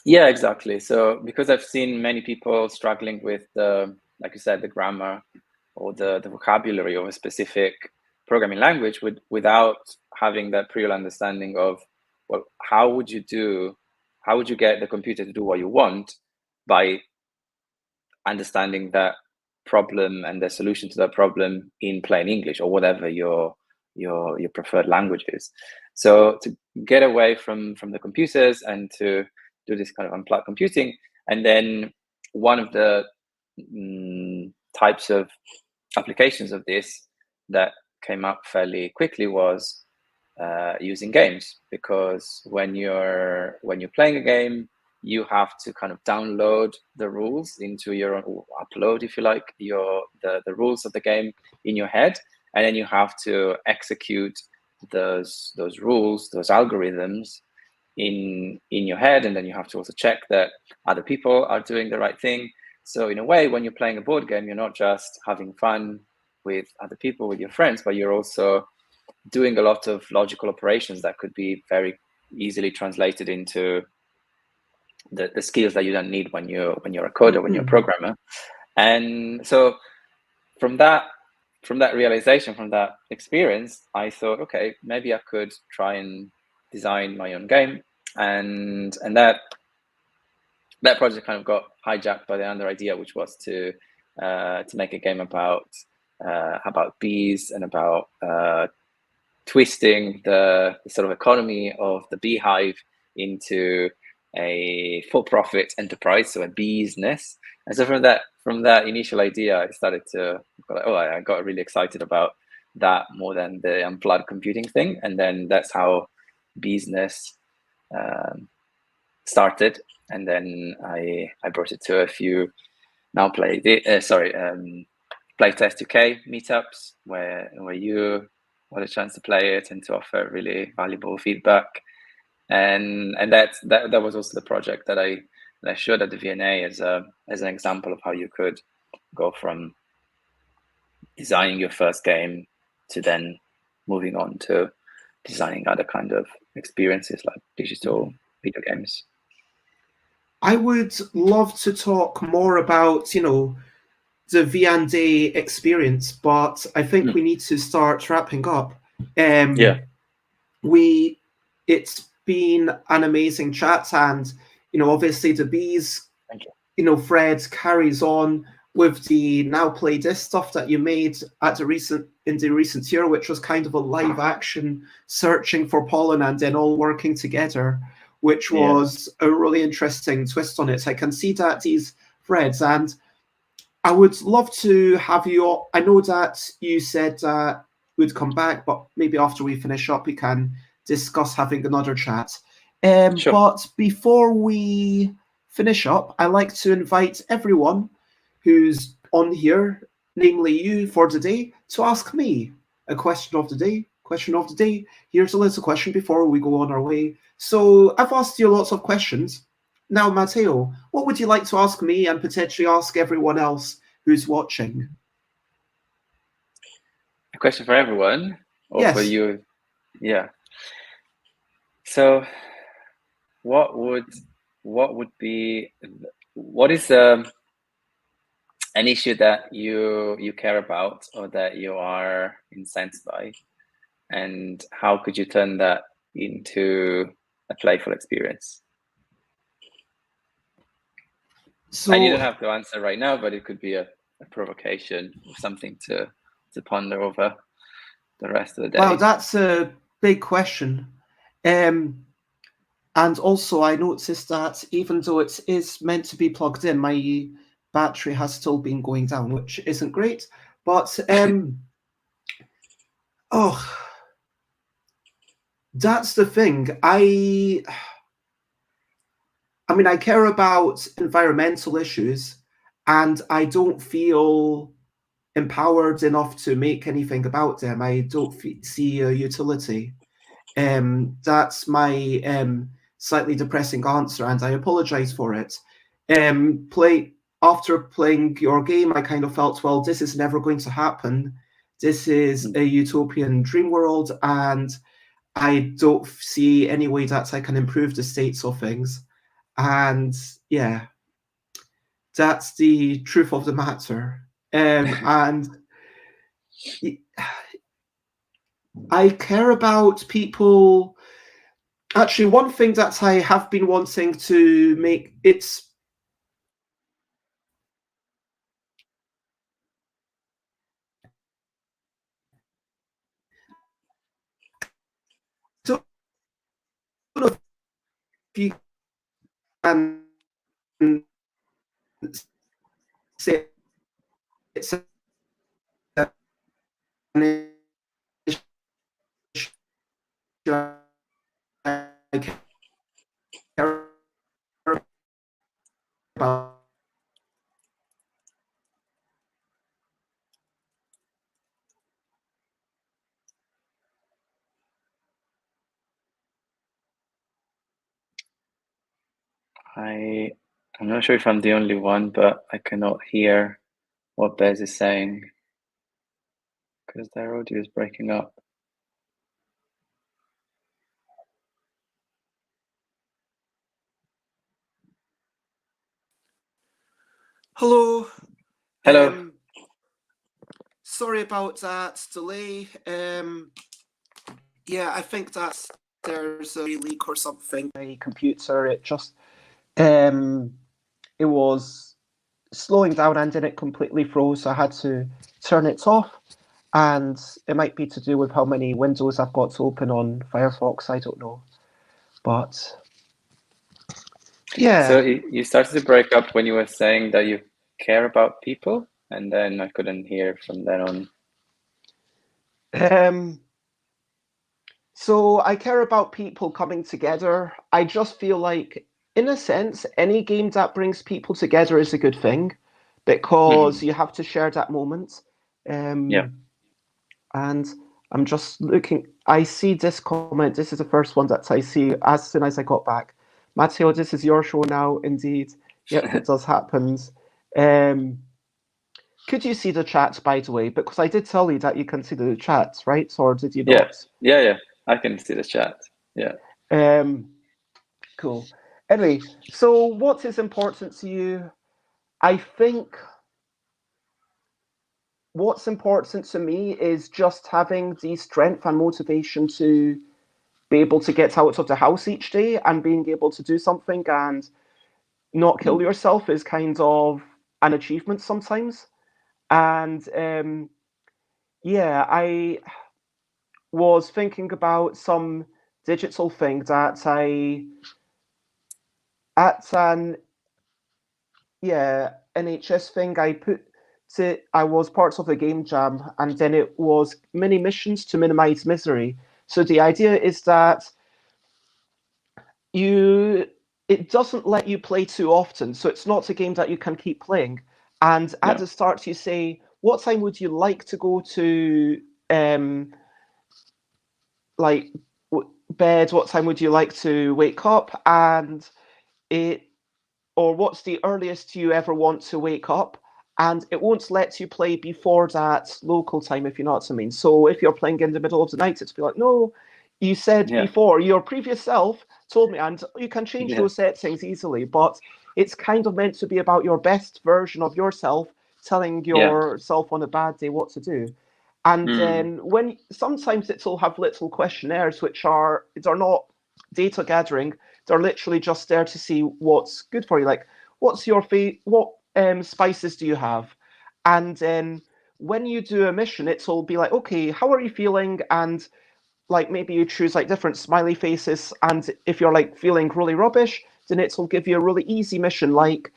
Yeah, exactly. So because I've seen many people struggling with like you said, the grammar or the vocabulary of a specific programming language without having that prior understanding of, well, how would you get the computer to do what you want by understanding that problem and the solution to that problem in plain English or whatever your preferred language is. So to get away from the computers and to do this kind of unplugged computing, and then one of the types of applications of this that came up fairly quickly was using games, because when you're playing a game, you have to kind of download the rules into your own, or upload, if you like, the rules of the game in your head, and then you have to execute those rules, those algorithms in your head, and then you have to also check that other people are doing the right thing. So in a way, when you're playing a board game, you're not just having fun with other people, with your friends, but you're also doing a lot of logical operations that could be very easily translated into the skills that you don't need when you're a coder, when you're a programmer. And so from that realization, from that experience, I thought, okay, maybe I could try and design my own game. And that project kind of got hijacked by the other idea, which was to make a game about bees and about twisting the sort of economy of the beehive into a for-profit enterprise, so a business. And so from that initial idea, I started to I got really excited about that more than the unplugged computing thing, and then that's how business started. And then I brought it to a few now Playtest UK meetups where you had a chance to play it and to offer really valuable feedback. And that was also the project that I showed at the VNA as an example of how you could go from designing your first game to then moving on to designing other kind of experiences like digital video games. I would love to talk more about, the V&A experience, but I think we need to start wrapping up. It's been an amazing chat, and obviously the bees, Fred carries on with the now play this stuff that you made in the recent year, which was kind of a live action searching for pollen and then all working together, which was a really interesting twist on it. I can see that these threads, and I would love to have you all. I know that you said we'd come back, but maybe after we finish up, we can discuss having another chat. Sure. But before we finish up, I like to invite everyone who's on here, namely you for today, to ask me a question of the day. Here's a little question before we go on our way. So I've asked you lots of questions. Now, Matteo, what would you like to ask me and potentially ask everyone else who's watching? A question for everyone? Or for you? Yeah. So what is an issue that you care about or that you are incensed by? and how could you turn that into a playful experience? So, and you don't have to answer right now, but it could be a provocation or something to ponder over the rest of the day. wow, that's a big question. And also, I noticed that even though it is meant to be plugged in, my battery has still been going down, which isn't great. But oh, that's the thing. I mean, I care about environmental issues, and I don't feel empowered enough to make anything about them. I don't see a utility. That's my slightly depressing answer, and I apologize for it. After playing your game, I kind of felt, well, this is never going to happen. This is a utopian dream world, and I don't see any way that I can improve the states of things. And yeah, that's the truth of the matter. And I care about people. Actually, one thing that I have been wanting to make it's don't know if you can say it's an issue I care about. I'm not sure if I'm the only one, but I cannot hear what Bez is saying because their audio is breaking up. Hello. Hello. Sorry about that delay. Yeah, I think that's there's a leak or something. My computer, it was slowing down and then it completely froze. So I had to turn it off, and it might be to do with how many windows I've got open on Firefox. I don't know, but yeah. So you started to break up when you were saying that you care about people, and then I couldn't hear from then on. So I care about people coming together. I just feel like, in a sense, any game that brings people together is a good thing, because you have to share that moment. Yeah. And I'm just looking. I see this comment. This is the first one that I see as soon as I got back. Matteo, this is your show now. Indeed, yep, it does happen. Could you see the chat, by the way? Because I did tell you that you can see the chat, right? Or did you not? Yeah. I can see the chat. Yeah. Cool. Anyway, so what is important to you? I think what's important to me is just having the strength and motivation to be able to get out of the house each day and being able to do something and not kill yourself is kind of an achievement sometimes. And yeah, I was thinking about some digital thing that at an NHS thing I was part of a game jam, and then it was mini missions to minimize misery. So the idea is that it doesn't let you play too often, so it's not a game that you can keep playing. And at the start you say, what time would you like to go to like bed, what time would you like to wake up, and it or what's the earliest you ever want to wake up, and it won't let you play before that local time, if you know what I mean. So if you're playing in the middle of the night, it's be like, no, you said before, your previous self told me, and you can change those settings easily, but it's kind of meant to be about your best version of yourself telling yourself on a bad day what to do. And then sometimes it'll have little questionnaires which they're not data gathering. They're literally just there to see what's good for you. Like, what's your what spices do you have? And then when you do a mission, it'll be like, okay, how are you feeling? And like maybe you choose like different smiley faces. And if you're like feeling really rubbish, then it'll give you a really easy mission, like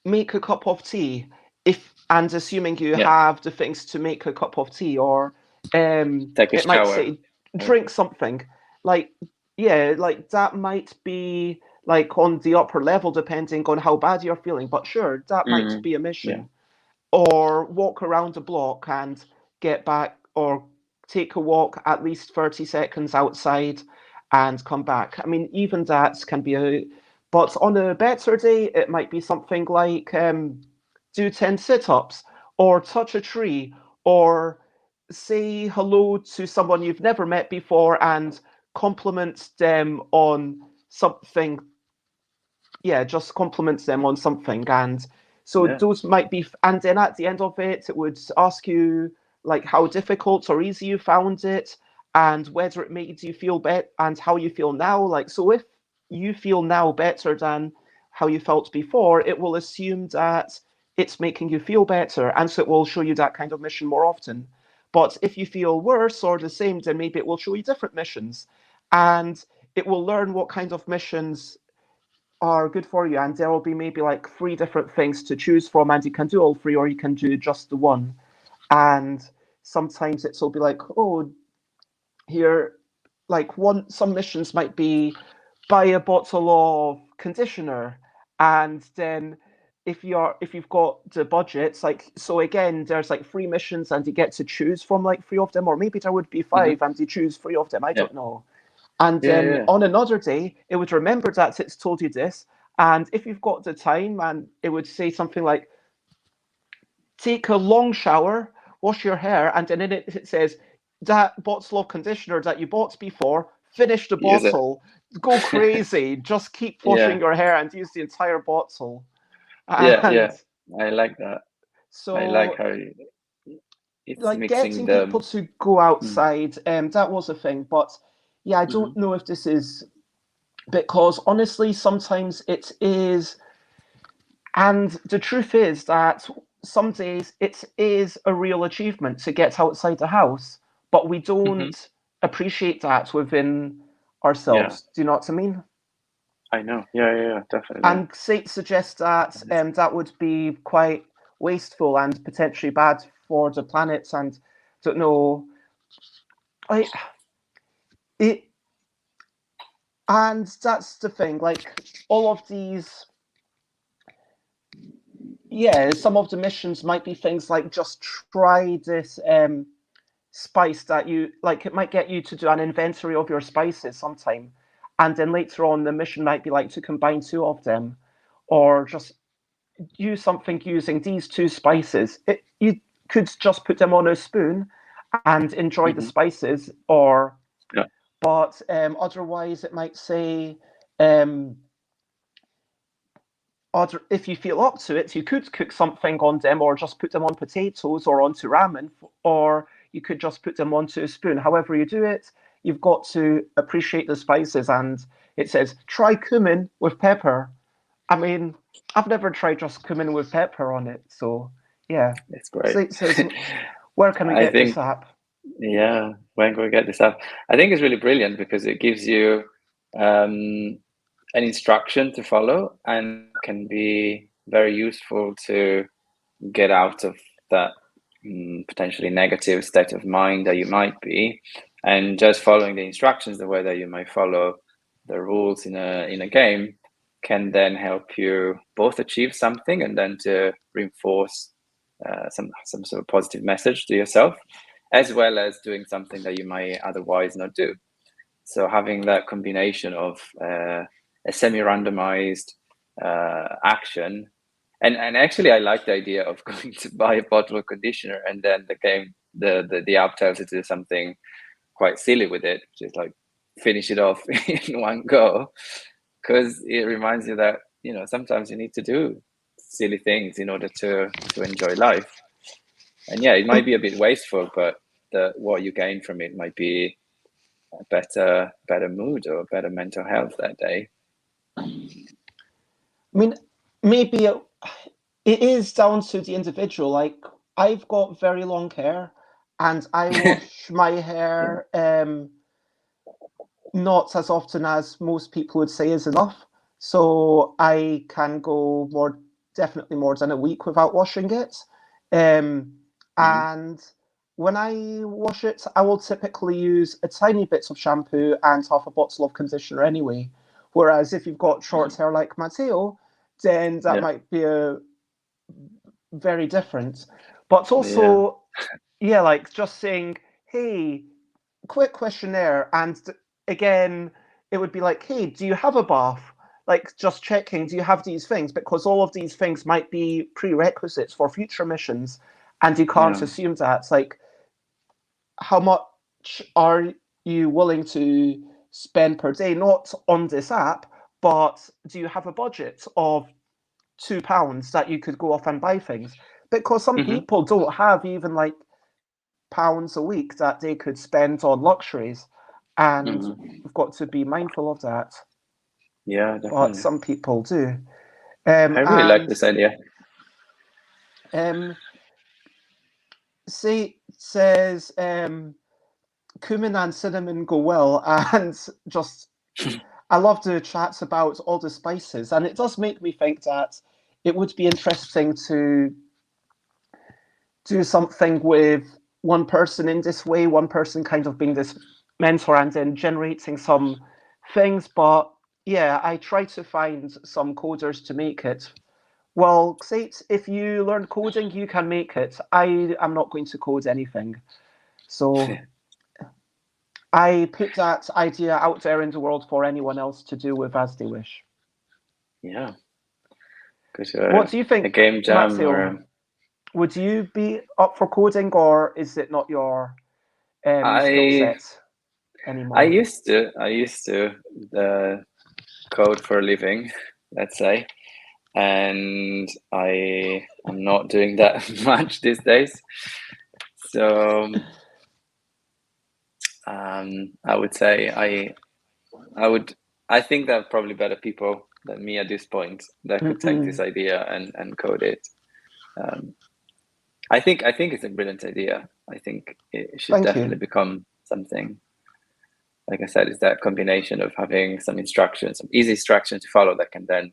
make a cup of tea. And assuming you have the things to make a cup of tea, or Take a it might shower. say drink something. Like, yeah, like that might be like on the upper level depending on how bad you're feeling. But sure, that might be a mission. Yeah. Or walk around the block and get back, or take a walk at least 30 seconds outside and come back. I mean, even that can be but on a better day, it might be something like do 10 sit-ups, or touch a tree, or say hello to someone you've never met before and compliment them on something. Yeah, just compliment them on something. And so those might be, and then at the end of it, it would ask you like how difficult or easy you found it, and whether it made you feel better, and how you feel now. Like, so if you feel now better than how you felt before, it will assume that it's making you feel better, and so it will show you that kind of mission more often. But if you feel worse or the same, then maybe it will show you different missions, and it will learn what kind of missions are good for you, and there will be maybe like 3 different things to choose from, and you can do all 3, or you can do just the one. And sometimes it'll be like, oh, here, like some missions might be buy a bottle of conditioner, and then if you've got the budgets, like, so again, there's like 3 missions and you get to choose from like 3 of them, or maybe there would be 5 and you choose 3 of them, I don't know. And then on another day, it would remember that it's told you this. And if you've got the time, and it would say something like, take a long shower, wash your hair, and then in it says, that bottle of conditioner that you bought before, finish the bottle, go crazy, just keep washing your hair and use the entire bottle. Yeah, I like that. So I like how it's like mixing getting them. people to go outside, that was a thing. But yeah, I don't know if this is, because honestly, sometimes it is, and the truth is that some days it is a real achievement to get outside the house, but we don't appreciate that within ourselves. Do you know what I mean? I know. Yeah, definitely. And suggests that that would be quite wasteful and potentially bad for the planet. And don't know, it. And that's the thing. Like all of these, some of the missions might be things like just try this spice that you like. It might get you to do an inventory of your spices sometime, and then later on the mission might be like to combine 2 of them, or just use something using these 2 spices. You could just put them on a spoon and enjoy the spices, or but otherwise it might say if you feel up to it, you could cook something on them, or just put them on potatoes or onto ramen, or you could just put them onto a spoon. However you do it, you've got to appreciate the spices. And it says, try cumin with pepper. I mean, I've never tried just cumin with pepper on it. So, yeah. It's great. So it says, where can we get this app? Yeah, when can we get this app? I think it's really brilliant because it gives you an instruction to follow, and can be very useful to get out of that potentially negative state of mind that you might be, and just following the instructions the way that you might follow the rules in a game can then help you both achieve something, and then to reinforce some sort of positive message to yourself, as well as doing something that you might otherwise not do. So having that combination of a semi-randomized action, and actually I like the idea of going to buy a bottle of conditioner, and then the game, the app tells you to do something quite silly with it, just like finish it off in one go, because it reminds you that sometimes you need to do silly things in order to enjoy life. And yeah, it might be a bit wasteful, but what you gain from it might be a better mood or better mental health that day. I mean, maybe it is down to the individual. Like, I've got very long hair, and I wash my hair not as often as most people would say is enough. So I can go definitely more than a week without washing it. And when I wash it, I will typically use a tiny bit of shampoo and half a bottle of conditioner anyway. Whereas if you've got short hair like Matteo, then that might be a very different. But also, like just saying, hey, quick questionnaire, and again, it would be like, hey, do you have a bath? Like, just checking, do you have these things? Because all of these things might be prerequisites for future missions, and you can't assume that. It's like, how much are you willing to spend per day? Not on this app, but do you have a budget of £2 that you could go off and buy things? Because some people don't have even like pounds a week that they could spend on luxuries, and we've got to be mindful of that. Yeah, definitely. But some people do. I really like this idea. Says cumin and cinnamon go well, and just I love the chats about all the spices, and it does make me think that it would be interesting to do something with one person in this way, one person kind of being this mentor and then generating some things. But yeah, I try to find some coders to make it. Well, Xate, if you learn coding, you can make it. I am not going to code anything. So I put that idea out there in the world for anyone else to do with as they wish. Yeah. What do you think, a game jam, Matteo? or would you be up for coding, or is it not your skill set anymore? I used to code for a living, let's say, and I am not doing that much these days. So I would say I think there are probably better people than me at this point that could take this idea and code it. I think it's a brilliant idea. I think it should definitely become something. Like I said, it's that combination of having some instructions, some easy instructions to follow that can then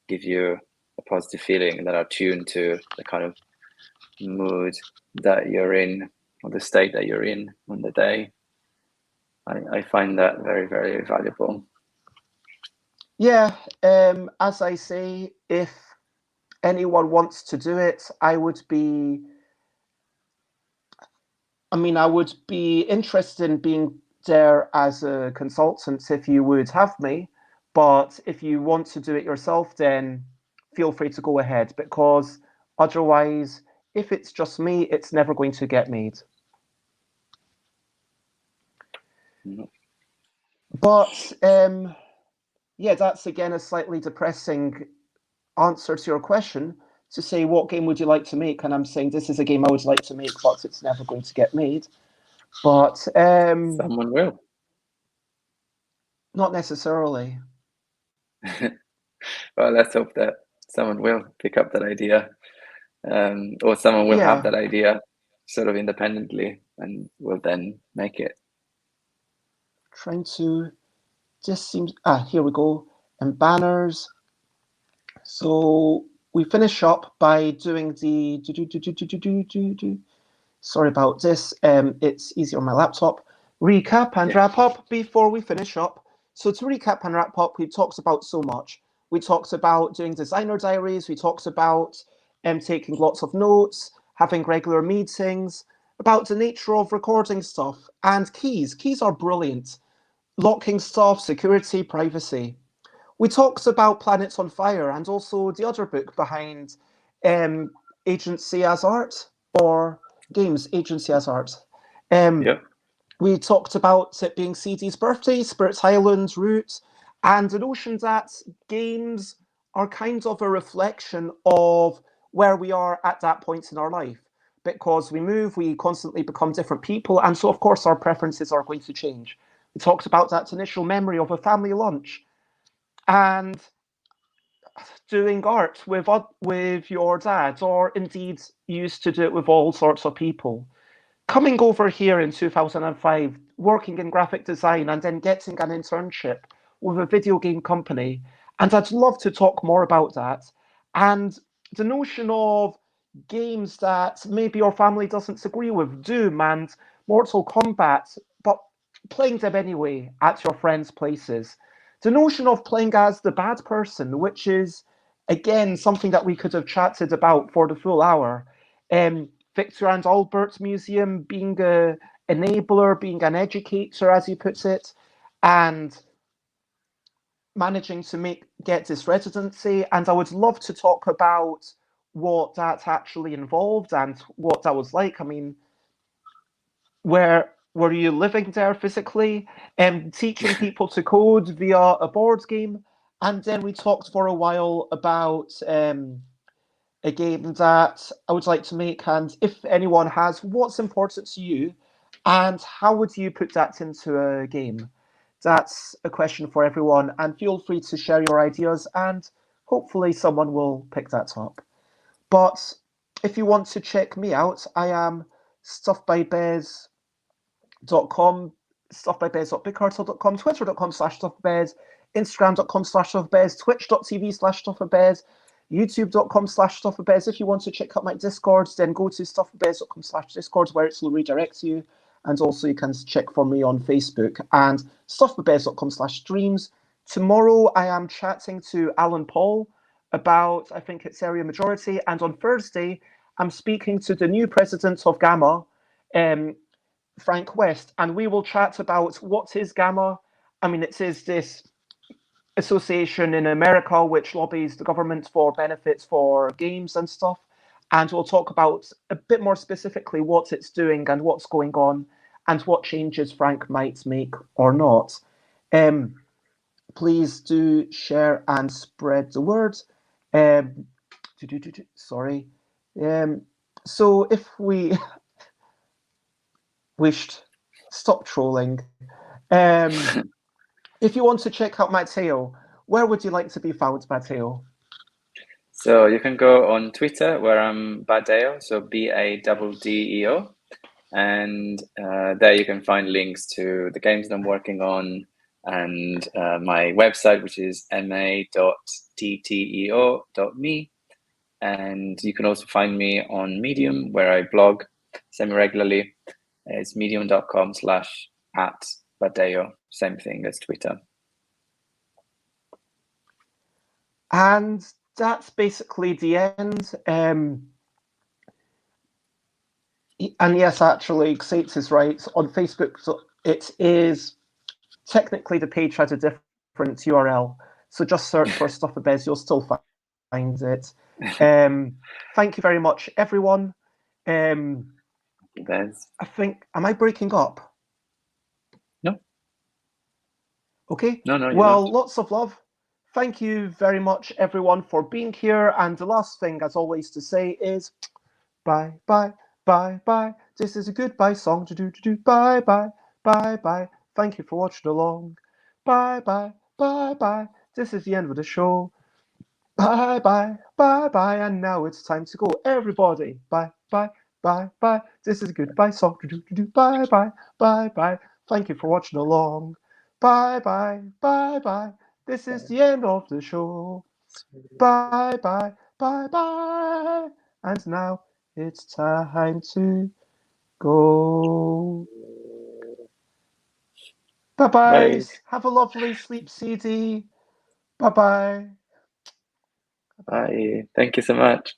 give you a positive feeling that are tuned to the kind of mood that you're in or the state that you're in on the day. I find that very, very valuable. Yeah, as I say, if anyone wants to do it, I would be interested in being there as a consultant if you would have me. But if you want to do it yourself, then feel free to go ahead, because otherwise, if it's just me, it's never going to get made. But yeah, that's again a slightly depressing answer to your question, to say what game would you like to make, and I'm saying this is a game I would like to make, but it's never going to get made. But someone will. Not necessarily. Well, let's hope that someone will pick up that idea, or someone will have that idea sort of independently and will then make it. Trying to just seems here we go. And banners. So we finish up by doing the sorry about this. It's easier on my laptop. Recap and wrap up before we finish up. So to recap and wrap up, we talked about so much. We talked about doing designer diaries. We talked about taking lots of notes, having regular meetings, about the nature of recording stuff, and keys. Keys are brilliant. Locking stuff, security, privacy. We talked about Planets on Fire and also the other book behind Agency as Art, or Games Agency as Art. We talked about it being CD's birthday, Spirits Island, Root, and the notion that games are kind of a reflection of where we are at that point in our life. because we move, we constantly become different people, and so of course our preferences are going to change. We talked about that initial memory of a family lunch and doing art with your dad, or indeed used to do it with all sorts of people. Coming over here in 2005, working in graphic design, and then getting an internship with a video game company. And I'd love to talk more about that. And the notion of games that maybe your family doesn't agree with, Doom and Mortal Kombat, but playing them anyway at your friends' places. The notion of playing as the bad person, which is, again, something that we could have chatted about for the full hour. Victor and Albert Museum being a enabler, being an educator, as he puts it, and managing to get this residency. And I would love to talk about what that actually involved and what that was like. I mean, where were you living there physically, and teaching people to code via a board game? And then we talked for a while about a game that I would like to make, and if anyone has, what's important to you, and how would you put that into a game? That's a question for everyone, and feel free to share your ideas, and hopefully someone will pick that up. But if you want to check me out, I am stuffbybez.com, stuffbybez.bigcartel.com, twitter.com/stuffbez, instagram.com/stuffbez, twitch.tv/stuffbez, youtube.com/stuffbez. If you want to check out my Discord, then go to stuffbez.com/discord, where it will redirect you. And also you can check for me on Facebook and stuffbez.com/streams. Tomorrow I am chatting to Alan Paul about, I think it's Area Majority. And on Thursday, I'm speaking to the new president of Gamma, Frank West, and we will chat about what is Gamma. I mean, it is this association in America which lobbies the government for benefits for games and stuff. And we'll talk about a bit more specifically what it's doing and what's going on and what changes Frank might make or not. Please do share and spread the word. Sorry. So if we wished, stop trolling. If you want to check out Matteo, where would you like to be found, Matteo? So you can go on Twitter, where I'm Badeo, so BADDEO, and there you can find links to the games that I'm working on, and my website, which is ma.tteo.me. And you can also find me on Medium, where I blog semi-regularly. It's medium.com/@Badeo, same thing as Twitter. And that's basically the end. And yes, actually, Xates is right. On Facebook, so it is technically the page has a different URL. So just search for Stuffabez, you'll still find it. Thank you very much, everyone. I think, am I breaking up? No. Okay. No, well, lots of love. Thank you very much, everyone, for being here. And the last thing, as always, to say is bye, bye, bye, bye. This is a goodbye song. Bye, bye, bye, bye. Thank you for watching along. Bye, bye, bye, bye. This is the end of the show. Bye, bye, bye, bye. And now it's time to go. Everybody, bye, bye, bye, bye. This is a goodbye song. Bye, bye, bye, bye. Thank you for watching along. Bye, bye, bye, bye. This is the end of the show. Bye, bye, bye, bye. And now it's time to go. Bye-bye. Have a lovely sleep, CD. Bye-bye. Bye. Thank you so much.